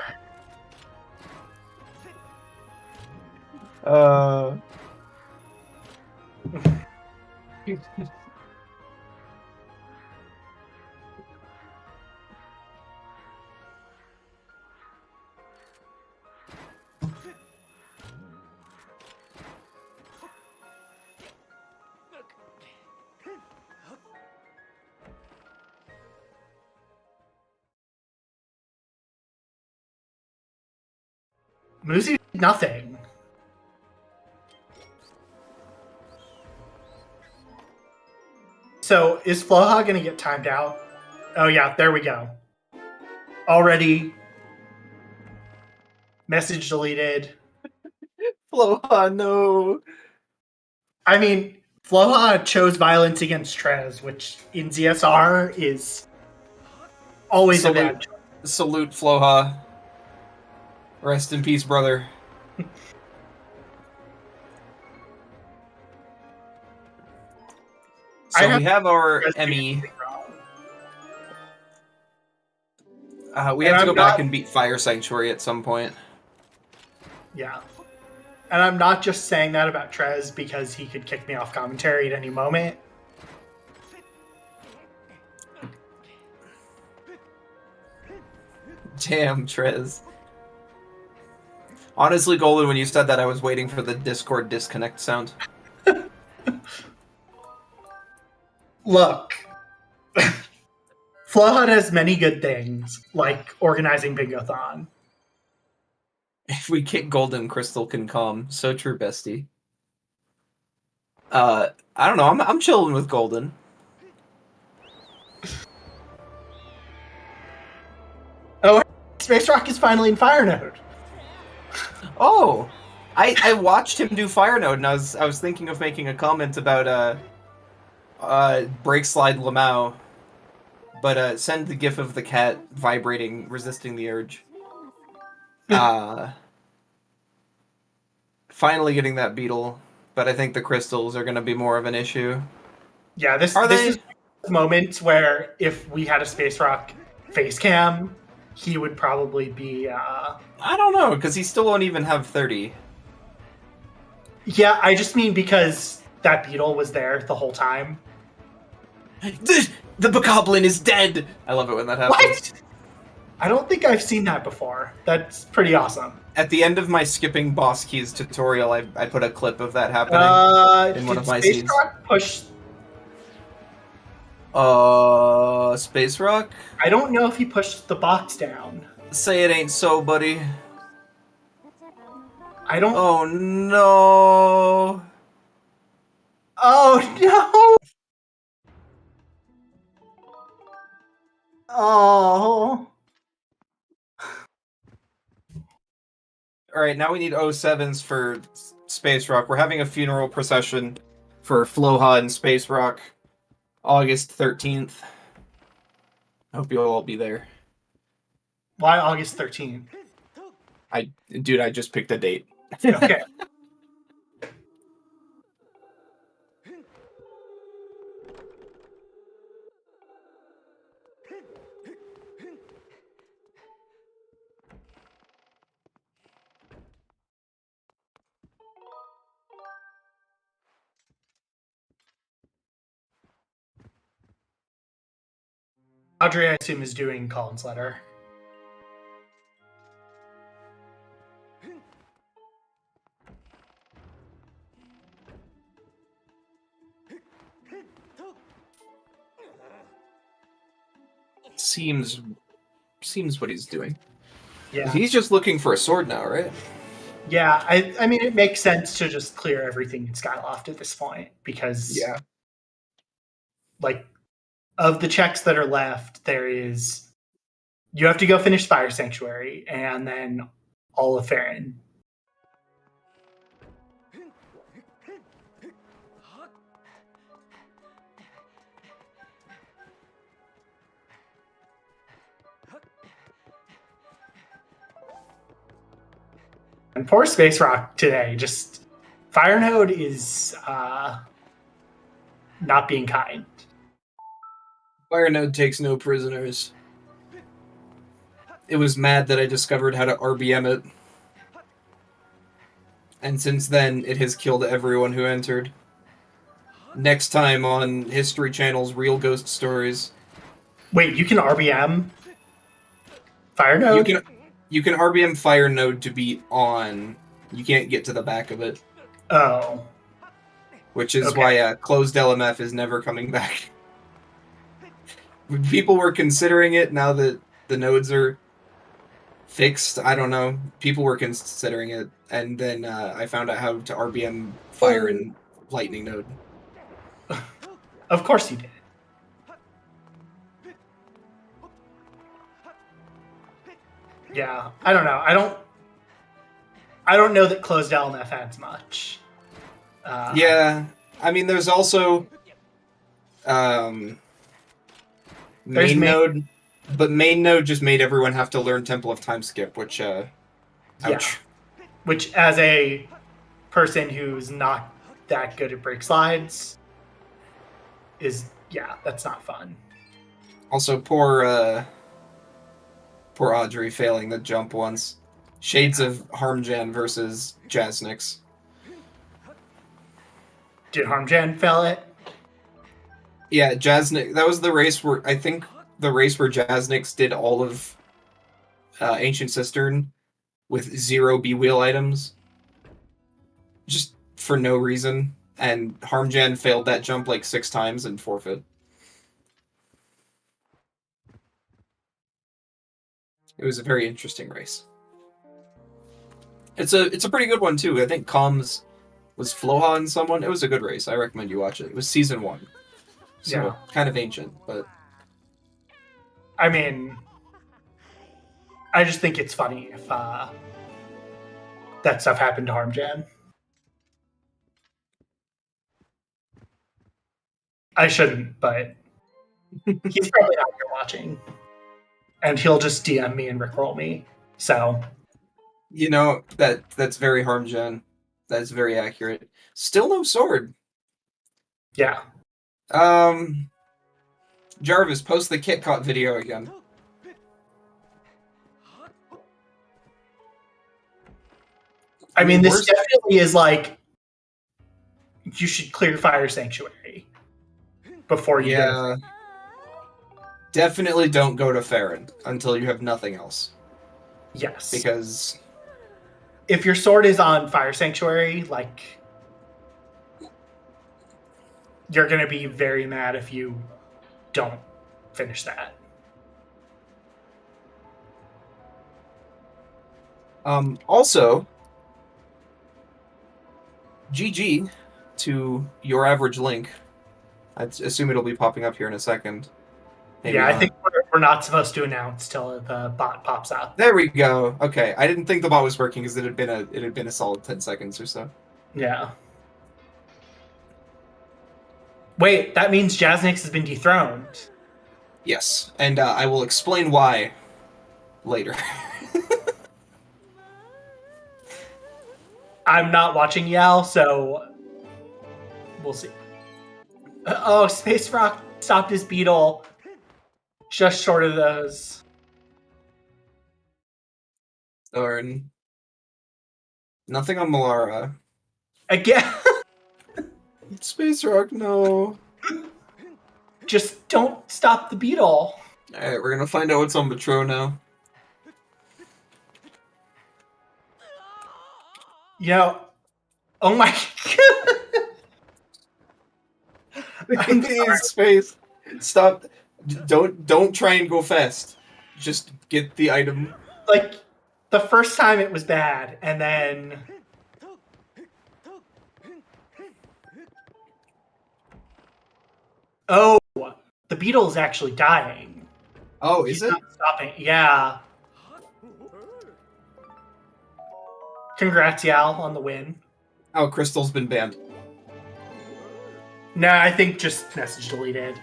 Muzi did nothing. So, is Floha going to get timed out? Oh yeah, there we go. Already. Message deleted. Floha, no. I mean, Floha chose violence against Trez, which in ZSR is always a bad choice. Salute, Floha. Rest in peace, brother. So we have our Emmy. We have to go back and beat Fire Sanctuary at some point. Yeah. And I'm not just saying that about Trez because he could kick me off commentary at any moment. Damn, Trez. Honestly, Golden, when you said that, I was waiting for the Discord disconnect sound. Look. Flowhut has many good things, like organizing Bingo-thon. If we kick Golden, Crystal can calm. So true, bestie. I don't know. I'm chilling with Golden. Oh, Space Rock is finally in Fire Node. Oh, I watched him do Fire Node, and I was thinking of making a comment about Break Slide Lamau, but send the gif of the cat vibrating, resisting the urge. Finally getting that beetle, but I think the crystals are going to be more of an issue. Yeah, this is moments where if we had a Space Rock face cam, he would probably be... I don't know, because he still won't even have 30. Yeah, I just mean because that beetle was there the whole time. The bokoblin is dead! I love it when that happens. What? I don't think I've seen that before. That's pretty awesome. At the end of my skipping boss keys tutorial, I put a clip of that happening in one of my Space scenes. Rock push? Space Rock? I don't know if he pushed the box down. Say it ain't so, buddy. I don't. Oh no! Oh no! Oh. Alright, now we need 07s for Space Rock. We're having a funeral procession for Floha and Space Rock, August 13th. I hope you'll all be there. Why August 13th? I just picked a date. Okay. Audrey, I assume, is doing Colin's letter. Seems what he's doing. Yeah. He's just looking for a sword now, right? Yeah, I mean, it makes sense to just clear everything in Skyloft at this point, because, like, of the checks that are left, you have to go finish Fire Sanctuary, and then all of Farron. And poor Space Rock today, just Fire Node is not being kind. Fire Node takes no prisoners. It was mad that I discovered how to RBM it. And since then, it has killed everyone who entered. Next time on History Channel's Real Ghost Stories. Wait, you can RBM Fire Node? You can RBM Fire Node to be on. You can't get to the back of it. Oh. Which is why closed LMF is never coming back. People were considering it now that the nodes are fixed. I don't know. People were considering it, and then I found out how to RBM Fire and Lightning Node. Of course you did. Yeah, I don't know. I don't know that closed LMF adds much. Yeah, I mean, there's also main node, but main node just made everyone have to learn Temple of Time Skip, which ouch. Yeah. Which, as a person who's not that good at break slides, that's not fun. Also, poor Audrey failing the jump once. Shades of Harmjan versus Jasnix. Did Harmjan fail it? Yeah, Jasnix. That was the race where Jasnix did all of Ancient Cistern with 0 B-Wheel items. Just for no reason. And Harmjan failed that jump like 6 times and forfeit. It was a very interesting race. It's a pretty good one too. I think Comms was Floha and someone. It was a good race. I recommend you watch it. It was season 1. So kind of ancient, but I mean, I just think it's funny if that stuff happened to Harmjan. I shouldn't, but he's probably not here watching. And he'll just DM me and rickroll me. So, you know, that's very Harmjan. That's very accurate. Still no sword. Yeah. Jarvis, post the KitKat video again. I mean, this definitely is like, you should clear Fire Sanctuary. before you go. Yeah. Definitely don't go to Farron until you have nothing else. Yes. Because if your sword is on Fire Sanctuary, like, you're going to be very mad if you don't finish that. Also, GG to your average link. I assume it'll be popping up here in a second. Maybe yeah, not. I think we're not supposed to announce till the bot pops up. There we go. Okay, I didn't think the bot was working because it had been a solid 10 seconds or so. Yeah. Wait, that means Jaznix has been dethroned. Yes, and I will explain why later. I'm not watching Yell, so we'll see. Oh, Space Rock stopped his beetle. Just short of those. Darn. Nothing on Malara. Again. Space Rock, no. Just don't stop the beetle. Alright, we're gonna find out what's on Metro now. You know, oh my god. In space. Stop. Don't try and go fast. Just get the item. Like, the first time it was bad, and then... Oh, the beetle is actually dying. Oh, is He's it? not stopping. Yeah. Congrats, Yal, on the win. Oh, Crystal's been banned. Nah, I think just message deleted.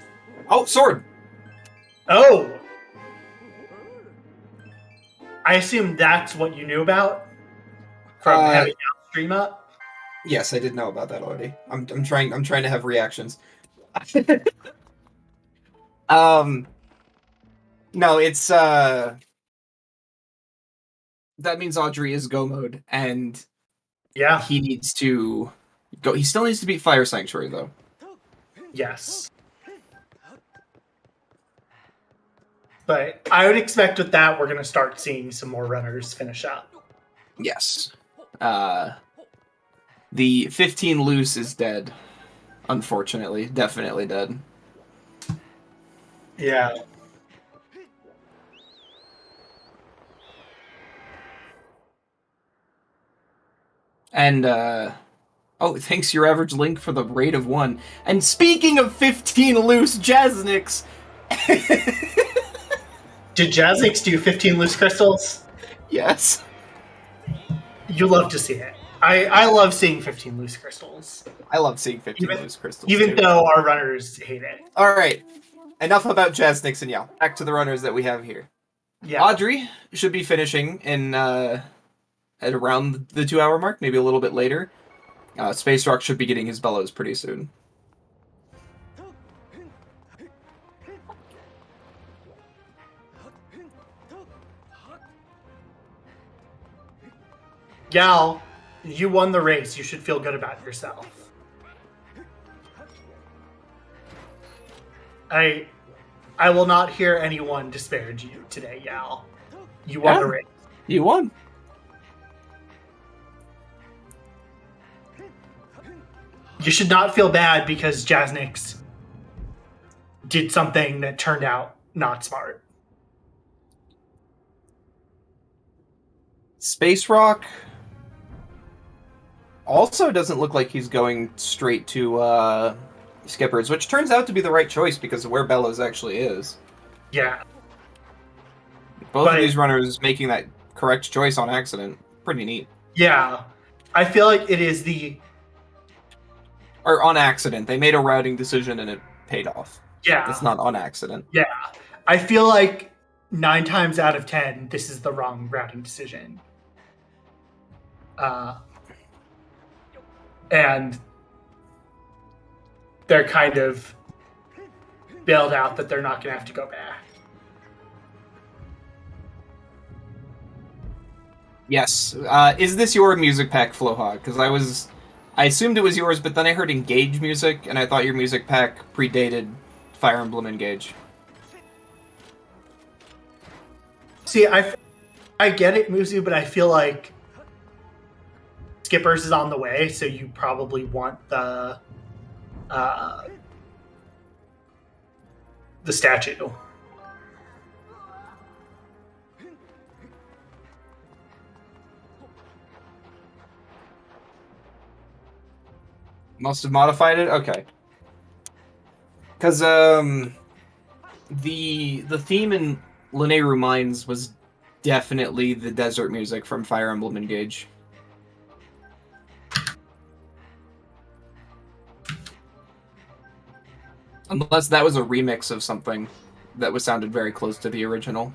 Oh, sword! Oh! I assume that's what you knew about? From having Yal stream up? Yes, I did know about that already. I'm trying to have reactions. No, it's that means Audrey is go mode, and Yeah. he needs to go. He still needs to beat Fire Sanctuary though. Yes. But I would expect with that we're gonna start seeing some more runners finish up. Yes. The 15 loose is dead. Unfortunately, definitely dead. Yeah. And oh, thanks your average link for the rate of 1. And speaking of 15 loose Jaznix. Did Jazzix do 15 loose crystals? Yes. You love to see it. I love seeing 15 loose crystals. I love seeing 15 loose crystals. Even too. though our runners hate it. Alright. Enough about Jaznix and Yao. Back to the runners that we have here. Yeah. Audrey should be finishing in at around the 2-hour mark, maybe a little bit later. Space Rock should be getting his bellows pretty soon. Gal, you won the race. You should feel good about yourself. I will not hear anyone disparage you today, Yal. You won the race. You won. You should not feel bad because Jaznix did something that turned out not smart. Space Rock also doesn't look like he's going straight to Skippers, which turns out to be the right choice because of where Bellows actually is. Yeah. Both of these runners making that correct choice on accident. Pretty neat. Yeah. I feel like it is the... Or on accident. They made a routing decision and it paid off. Yeah. It's not on accident. Yeah. I feel like 9 times out of 10, this is the wrong routing decision. And they're kind of bailed out that they're not going to have to go back. Yes. Is this your music pack, Flohawk? Because I was I assumed it was yours, but then I heard Engage music, and I thought your music pack predated Fire Emblem Engage. See, I get it, Muzu, but I feel like Skippers is on the way, so you probably want the statue. Must have modified it? Okay. Because, the theme in Linearu Mines was definitely the desert music from Fire Emblem Engage. Unless that was a remix of something that was sounded very close to the original.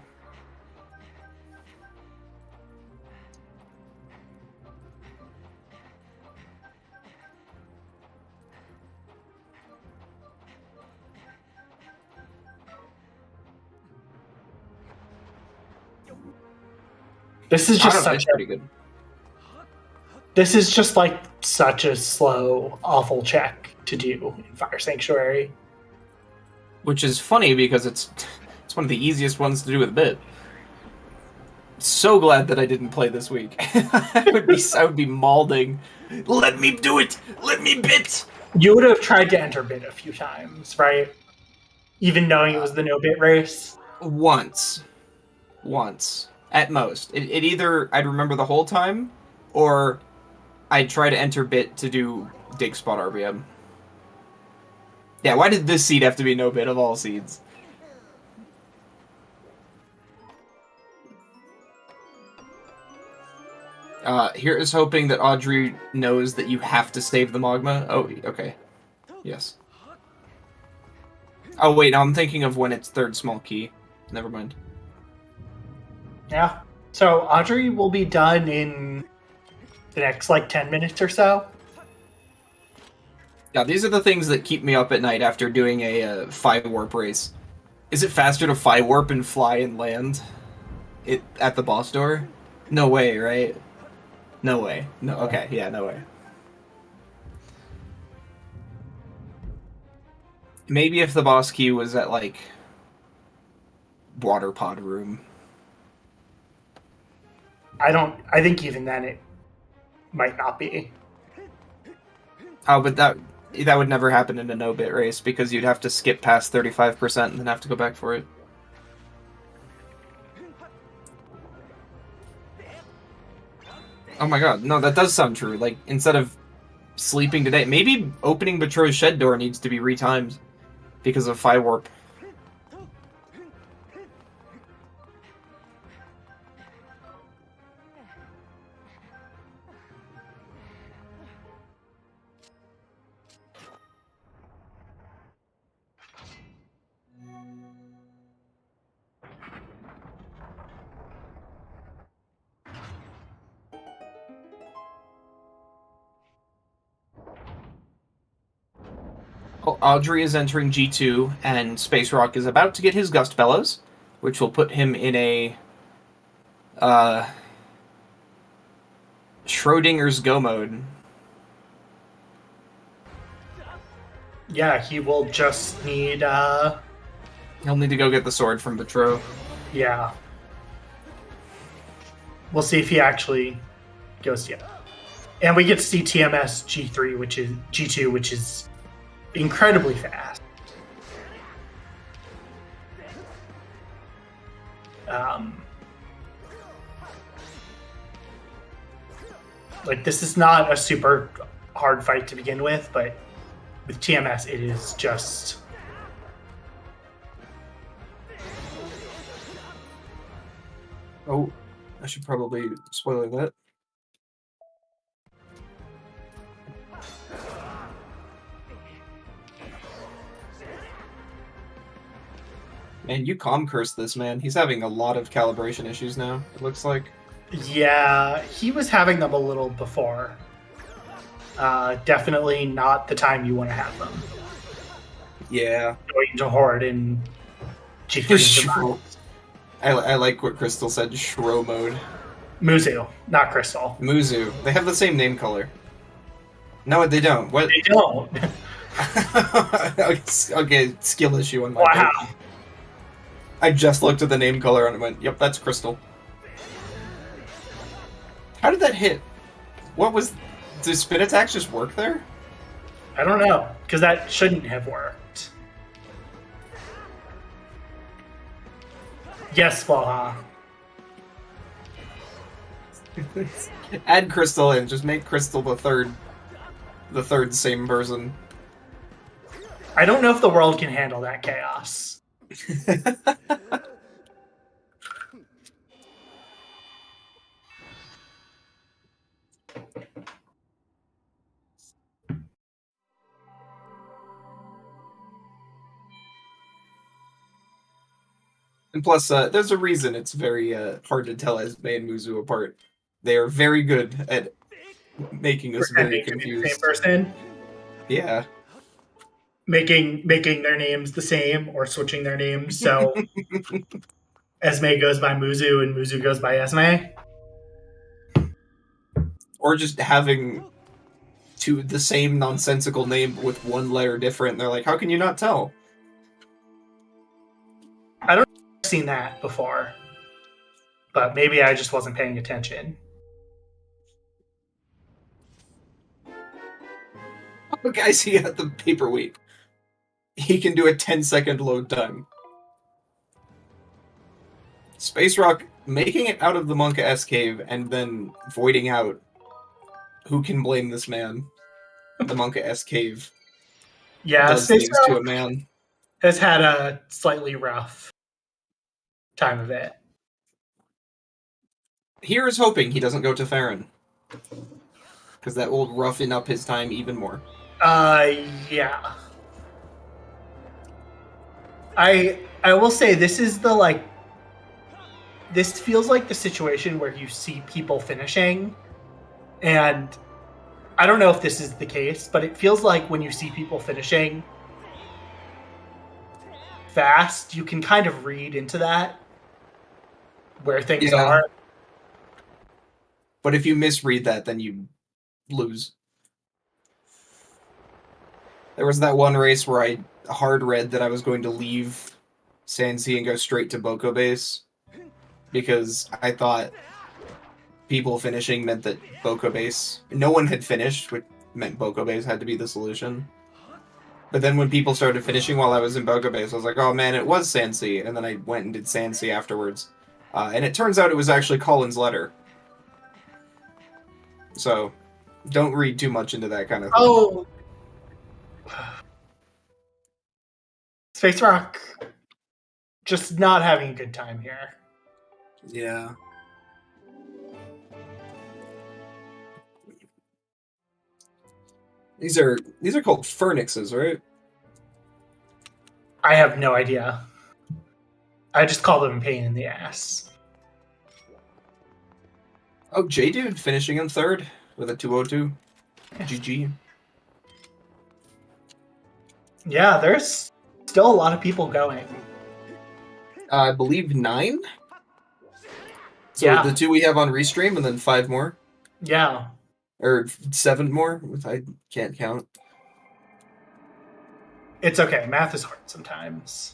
This is just pretty good. This is just like such a slow, awful check to do in Fire Sanctuary. Which is funny because it's one of the easiest ones to do with bit. So glad that I didn't play this week. I would be mauling. Let me do it. Let me bit. You would have tried to enter bit a few times, right? Even knowing it was the no bit race. Once, at most. It either I'd remember the whole time, or I'd try to enter bit to do dig spot RBM. Yeah, why did this seed have to be no bit of all seeds? Here is hoping that Audrey knows that you have to save the Magma. Oh, okay. Yes. Oh, wait, no, I'm thinking of when it's third small key. Never mind. Yeah. So Audrey will be done in the next, 10 minutes or so. Yeah, these are the things that keep me up at night after doing a 5-warp race. Is it faster to 5-warp and fly and land at the boss door? No way, right? No way. No. Okay, yeah, no way. Maybe if the boss key was at, water pod room. I think even then it might not be. Oh, but that would never happen in a no-bit race, because you'd have to skip past 35% and then have to go back for it. Oh my god, no, that does sound true. Instead of sleeping today, maybe opening Betroth's shed door needs to be retimed because of 5-warp. Audrey is entering G2, and Space Rock is about to get his Gust Bellows, which will put him in a Schrodinger's Go mode. Yeah, he will just need He'll need to go get the sword from Betroth. yeah. We'll see if he actually goes to it. And we get to see TMS G3, which is G2, which is incredibly fast. This is not a super hard fight to begin with, but with TMS, it is just... Oh, I should probably spoiler that. Man, you cursed this man. He's having a lot of calibration issues now, it looks like. Yeah, he was having them a little before. Definitely not the time you want to have them. Yeah. Going to Horde in G3. I like what Crystal said, Shro mode. Muzu, not Crystal. Muzu. They have the same name color. No, they don't. What? They don't. Okay, skill issue on my Wow. part. I just looked at the name color and went, yep, that's crystal. How did that hit? What was... Did spin attacks just work there? I don't know, because that shouldn't have worked. Yes, Flaha. Add crystal in. Just make crystal the third same person. I don't know if the world can handle that chaos. And plus, there's a reason it's very hard to tell Esme and Muzu apart. They are very good at making us very Pretending to be the confused. same person. Yeah. Making their names the same or switching their names. So Esme goes by Muzu and Muzu goes by Esme. Or just having the same nonsensical name with one letter different. They're like, how can you not tell? I've seen that before. But maybe I just wasn't paying attention. Oh, guys, he got the paperweight. He can do a 10-second load time. Space Rock making it out of the Monka S cave and then voiding out. Who can blame this man? The Monka S cave Yeah, does Space things to a Rock man. has had a slightly rough time of it. Here is hoping he doesn't go to Theron. Because that will roughen up his time even more. Yeah. I will say this is this feels like the situation where you see people finishing, and I don't know if this is the case, but it feels like when you see people finishing fast, you can kind of read into that where things are. But if you misread that, then you lose. There was that one race where I hard read that I was going to leave Sansi and go straight to Boko Base because I thought people finishing meant that Boko Base... No one had finished, which meant Boko Base had to be the solution. But then when people started finishing while I was in Boko Base, I was like, oh man, it was Sansi. And then I went and did Sansi afterwards. And it turns out it was actually Colin's letter. So, don't read too much into that kind of thing. Oh! Space Rock just not having a good time here. Yeah. These are called Phoenixes, right? I have no idea. I just call them a pain in the ass. Oh, J-Dude finishing in third with a 202. GG. Yeah, there's still a lot of people going. I believe 9? So Yeah. the 2 we have on Restream and then 5 more? Yeah. Or 7 more? I can't count. It's okay. Math is hard sometimes.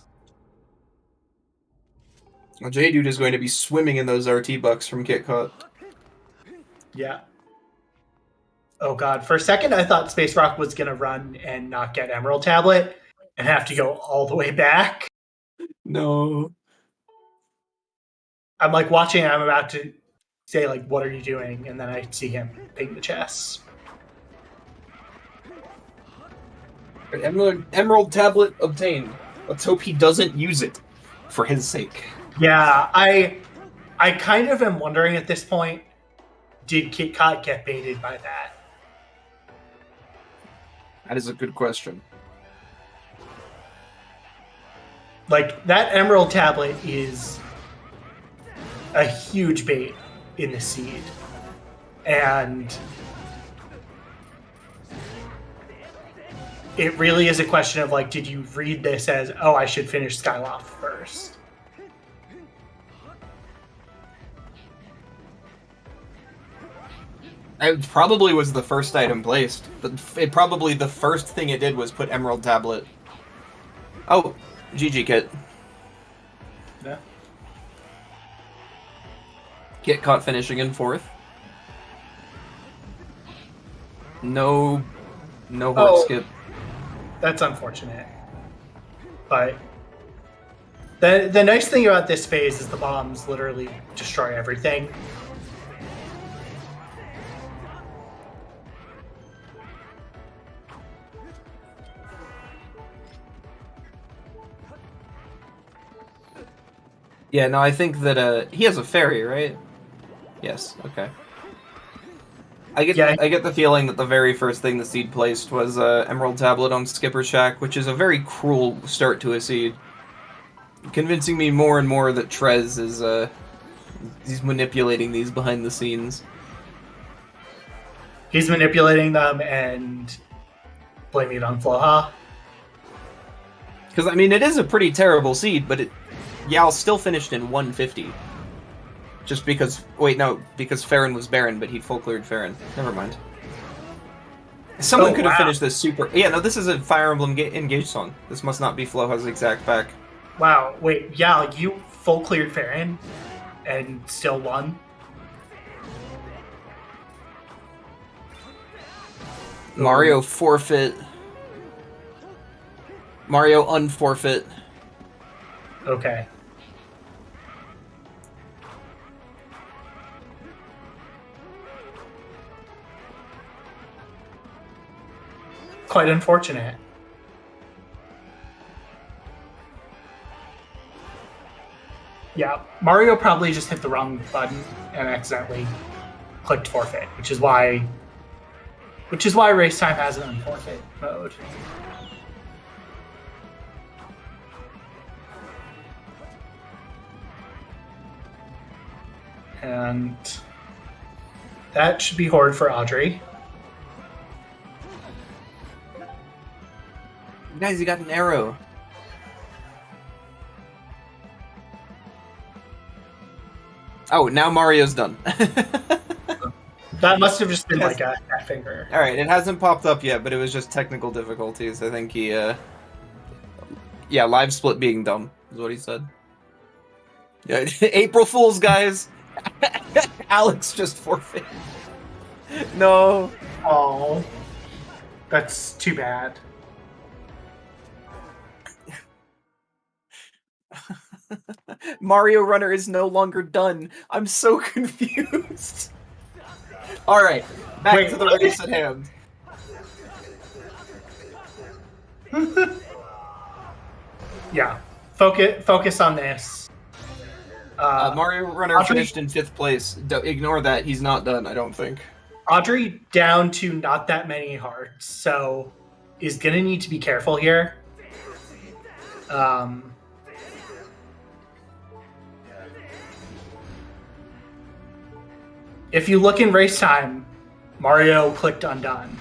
Well, J-Dude is going to be swimming in those RT bucks from KitKat. Yeah. Oh god, for a second I thought Space Rock was going to run and not get Emerald Tablet and have to go all the way back. No. I'm like watching, I'm about to say like, what are you doing? And then I see him ping the chest. Emerald Tablet obtained. Let's hope he doesn't use it for his sake. Yeah, I kind of am wondering at this point, did KitKat get baited by that? That is a good question. Like, that Emerald Tablet is a huge bait in the seed. And it really is a question of, like, did you read this as, oh, I should finish Skyloft first? It probably was the first item placed. It probably the first thing it did was put Emerald Tablet. Oh, GG Kit. Yeah. Kit caught finishing in 4th. No horde skip. That's unfortunate. But the nice thing about this phase is the bombs literally destroy everything. Yeah, no, I think that he has a fairy, right? Yes. Okay. I get the feeling that the very first thing the seed placed was Emerald Tablet on Skipper Shack, which is a very cruel start to a seed. Convincing me more and more that Trez is he's manipulating these behind the scenes. He's manipulating them and blaming it on Floha. Because, I mean, it is a pretty terrible seed, but Yal still finished in 150. Just because... Wait, no, because Farron was Baron, but he full cleared Farron. Never mind. Someone could have finished this super... Yeah, no, this is a Fire Emblem Engage song. This must not be Floha's exact back. Wow, wait, yeah, you full cleared Farron and still won? Mario forfeit. Mario unforfeit. Okay. Quite unfortunate. Yeah, Mario probably just hit the wrong button and accidentally clicked forfeit, which is why race time has an unforfeit mode. And that should be horde for Audrey. Guys, you got an arrow. Oh, now Mario's done. That must have just been like a finger. Alright, it hasn't popped up yet, but it was just technical difficulties. I think he, yeah, live split being dumb, is what he said. Yeah, April Fools, guys! Alex just forfeit. No. Oh. That's too bad. Mario Runner is no longer done. I'm so confused. Alright, back to the race at hand. Yeah, focus on this. Mario Runner finished in 5th place. Ignore that, he's not done, I don't think. Audrey down to not that many hearts, so is gonna need to be careful here. If you look in race time, Mario clicked undone.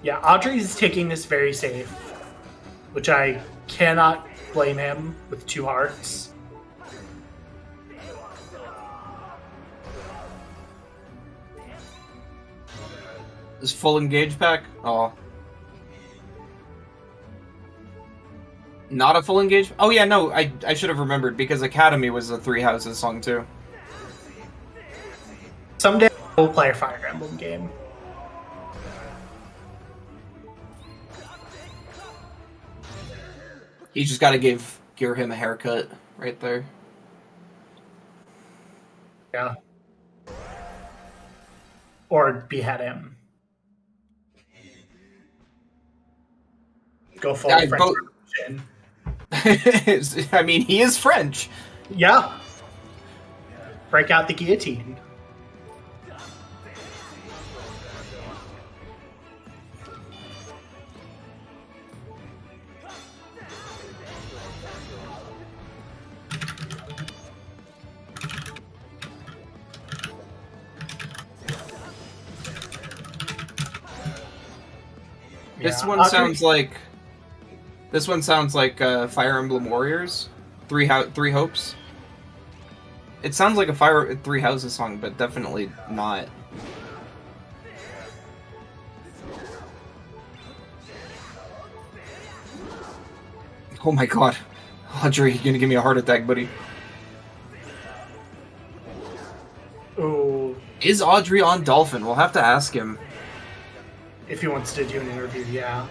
Yeah, Audrey's taking this very safe, which I cannot blame him with 2 hearts. This full engage pack? Oh. Not a full engage? Oh yeah, no, I should have remembered, because Academy was a Three Houses song too. Someday we'll play a Fire Emblem game. You just gotta give him a haircut right there. Yeah. Or behead him. Go full French Revolution. I mean, he is French. Yeah. Break out the guillotine. This one sounds like Fire Emblem Warriors, Three Hopes. It sounds like a Fire Three Houses song, but definitely not. Oh my god. Audrey, you're gonna give me a heart attack, buddy. Oh. Is Audrey on Dolphin? We'll have to ask him. If he wants to do an interview, yeah.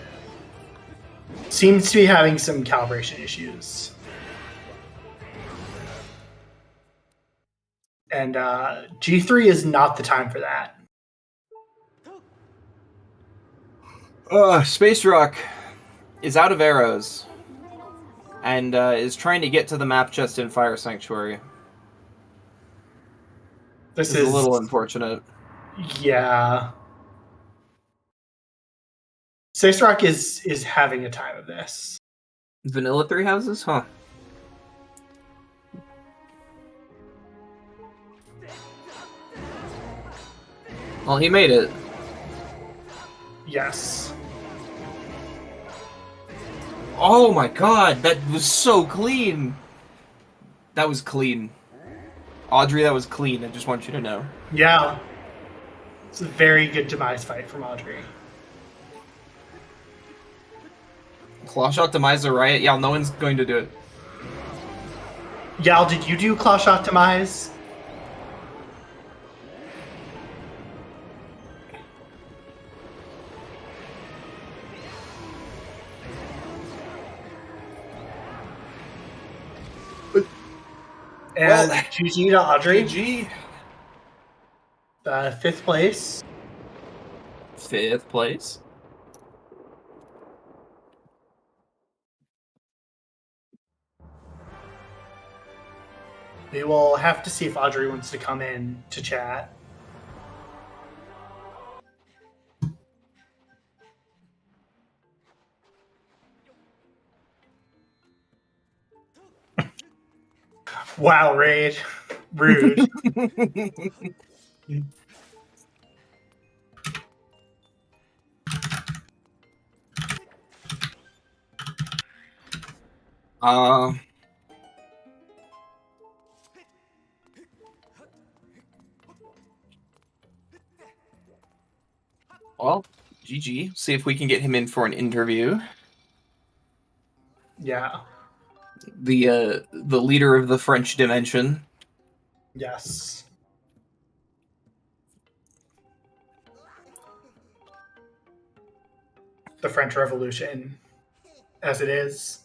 Seems to be having some calibration issues. And G3 is not the time for that. Space Rock is out of arrows and is trying to get to the map chest in Fire Sanctuary. This is a little unfortunate. Yeah. Space Rock is having a time of this. Vanilla Three Houses? Huh. Well, he made it. Yes. Oh my god, that was so clean! That was clean. Audrey, that was clean, I just want you to know. Yeah. It's a very good demise fight from Audrey. Clawshot Demise Riot? Yeah, no one's going to do it. Yal, did you do Clawshot Demise? And well, GG to Audrey. GG. 5th place. 5th place. We will have to see if Audrey wants to come in to chat. Wow, Raid. Rude. Well, GG. See if we can get him in for an interview. Yeah. The leader of the French dimension. Yes. The French Revolution, as it is.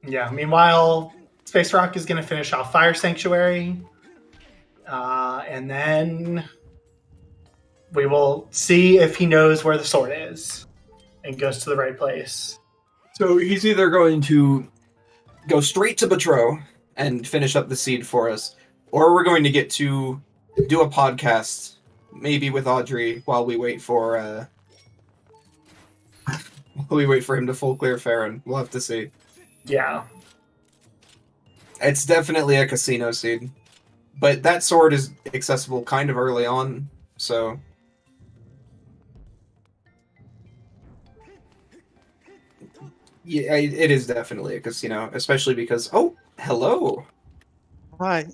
Yeah, meanwhile, Space Rock is going to finish off Fire Sanctuary. And then we will see if he knows where the sword is and goes to the right place. So he's either going to go straight to Batro and finish up the seed for us, or we're going to get to do a podcast, maybe with Audrey, while we wait for him to full clear Farron. We'll have to see. Yeah. It's definitely a casino seed. But that sword is accessible kind of early on, so... Yeah, it is definitely a casino, especially because... Oh, hello! Hi.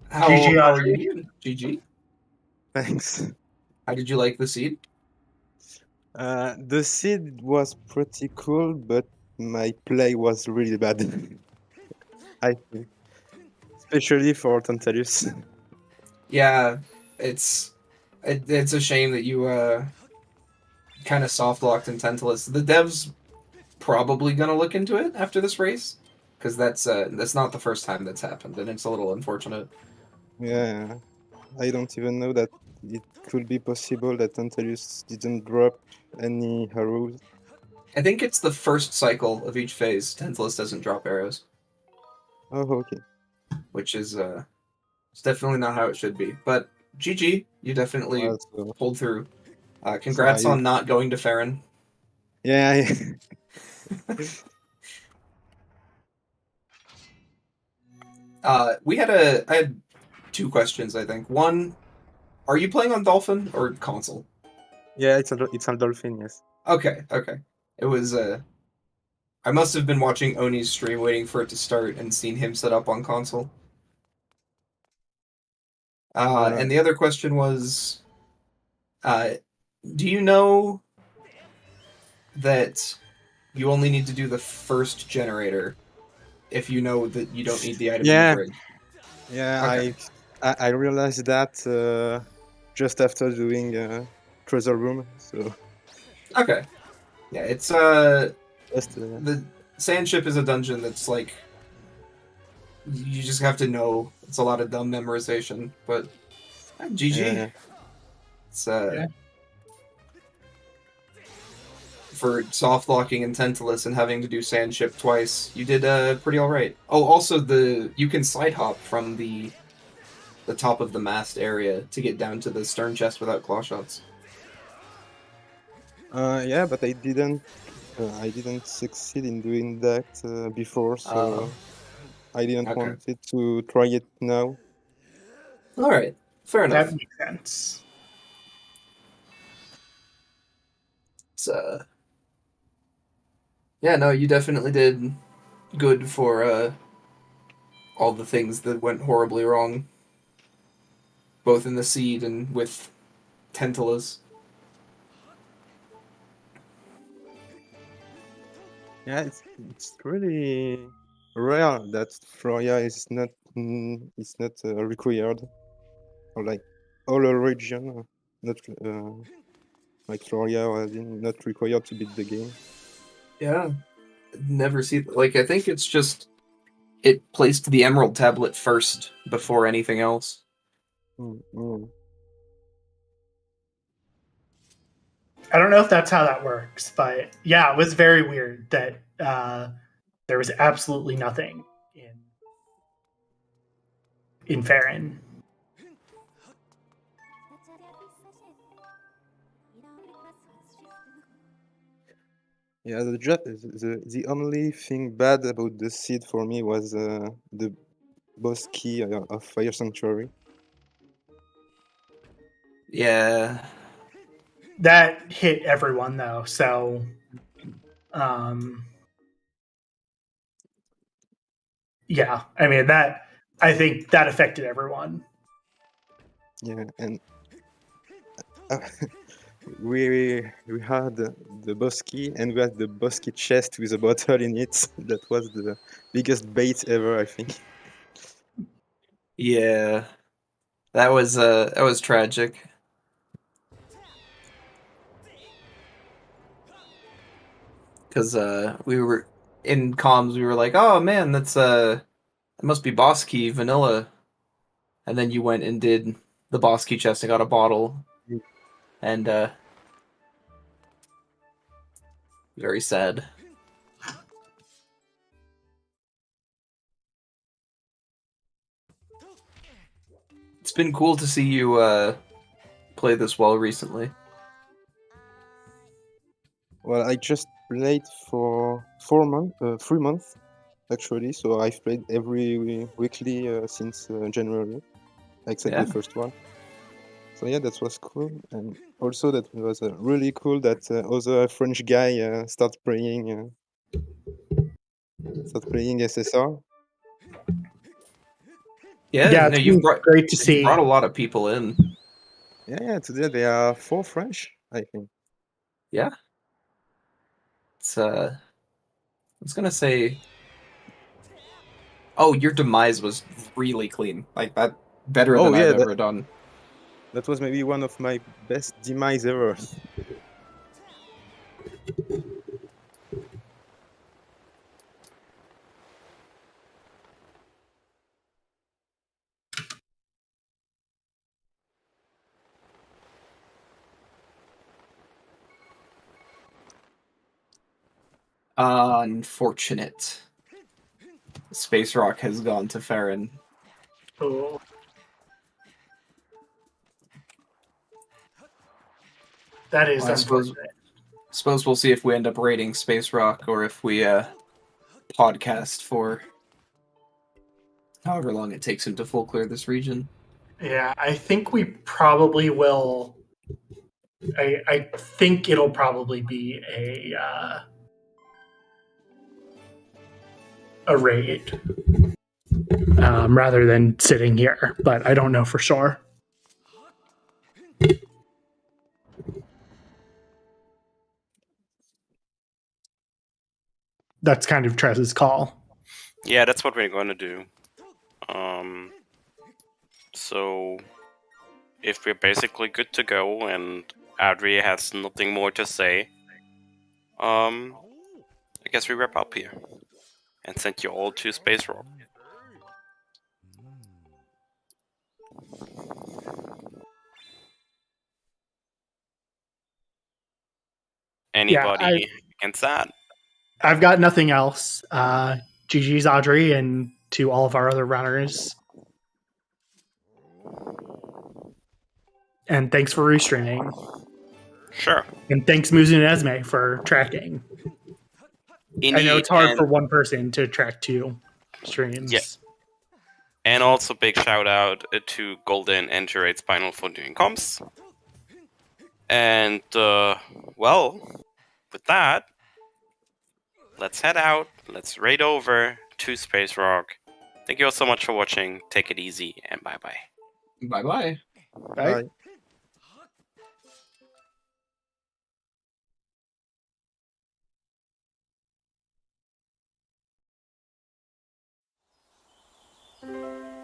How GG, are Audrey. you? GG. Thanks. How did you like the seed? The seed was pretty cool, but my play was really bad. I think. Especially for Tantalus. Yeah, it's a shame that you kind of soft locked in Tantalus. The devs probably gonna look into it after this race, because that's not the first time that's happened, and it's a little unfortunate. Yeah. I don't even know that it could be possible that Tantalus didn't drop any arrows. I think it's the first cycle of each phase. Tantalus doesn't drop arrows, Oh, okay. which is it's definitely not how it should be. But GG, you definitely Well, so- pulled through. Congrats Sorry. on not going to Farron. Yeah. I had two questions, I think. One, are you playing on Dolphin or console? Yeah, it's on Dolphin, yes. Okay. It was I must have been watching Oni's stream waiting for it to start and seen him set up on console. And the other question was, do you know that you only need to do the first generator if you know that you don't need the item in Yeah. the brig? Yeah, Okay. I realized that just after doing Treasure Room. So Okay. Yeah, it's just the sand ship is a dungeon that's like you just have to know. It's a lot of dumb memorization, but GG. yeah. It's Yeah. for soft locking and Tentalus and having to do sand ship twice, you did pretty all right. Oh, also you can side hop from the top of the mast area to get down to the stern chest without claw shots. Yeah, but I didn't succeed in doing that before, so I didn't Okay. want it to try it now. All right, fair enough. That makes sense. It's yeah, no, you definitely did good for all the things that went horribly wrong, both in the seed and with Tentalus. Yeah, it's really rare that Floria is not required, or like all a region not like Floria or Aladdin, not required to beat the game. Yeah, never see. Like, I think it's just it placed the Emerald Tablet first before anything else. Mm. I don't know if that's how that works, but yeah, it was very weird that there was absolutely nothing in Farron. Yeah, the only thing bad about the seed for me was the boss key of Fire Sanctuary. Yeah, That hit everyone though, so yeah, I mean I think that affected everyone. Yeah, and we had the boss key, and we had the boss key chest with a bottle in it. That was the biggest bait ever, I think. yeah, that was tragic. Because we were in comms, we were like, "Oh man, that's it must be boss key vanilla," and then you went and did the boss key chest and got a bottle, and very sad. It's been cool to see you play this well recently. Well, I just played for 3 months actually. So I've played every weekly since January, except Yeah. the first one. So yeah, that was cool, and also that was really cool that other French guy start playing SSR. Yeah, no, it's great to you see. brought a lot of people in. Yeah, today there are 4 French, I think. Yeah. It's I was gonna say, oh, your demise was really clean, like that, better than I've ever done. That was maybe one of my best demise ever. Unfortunate. Space Rock has gone to Farron. Oh. That is unfortunate. Suppose we'll see if we end up rating Space Rock or if we podcast for however long it takes him to full clear this region. Yeah, I think we probably will. I think it'll probably be a raid rather than sitting here, but I don't know for sure. That's kind of Trez's call. Yeah, that's what we're going to do. So if we're basically good to go and Adri has nothing more to say, I guess we wrap up here and send you all to Space Rock. Anybody against that? I've got nothing else. GG's Audrey, and to all of our other runners. And thanks for restreaming. Sure. And thanks Muzu and Esme for tracking. I know it's hard for one person to track 2 streams. Yeah. And also big shout out to Golden and Gerard Spinal for doing comms. And, well, with that, let's head out. Let's raid over to Space Rock. Thank you all so much for watching. Take it easy, and bye-bye. Bye-bye. Bye. Bye.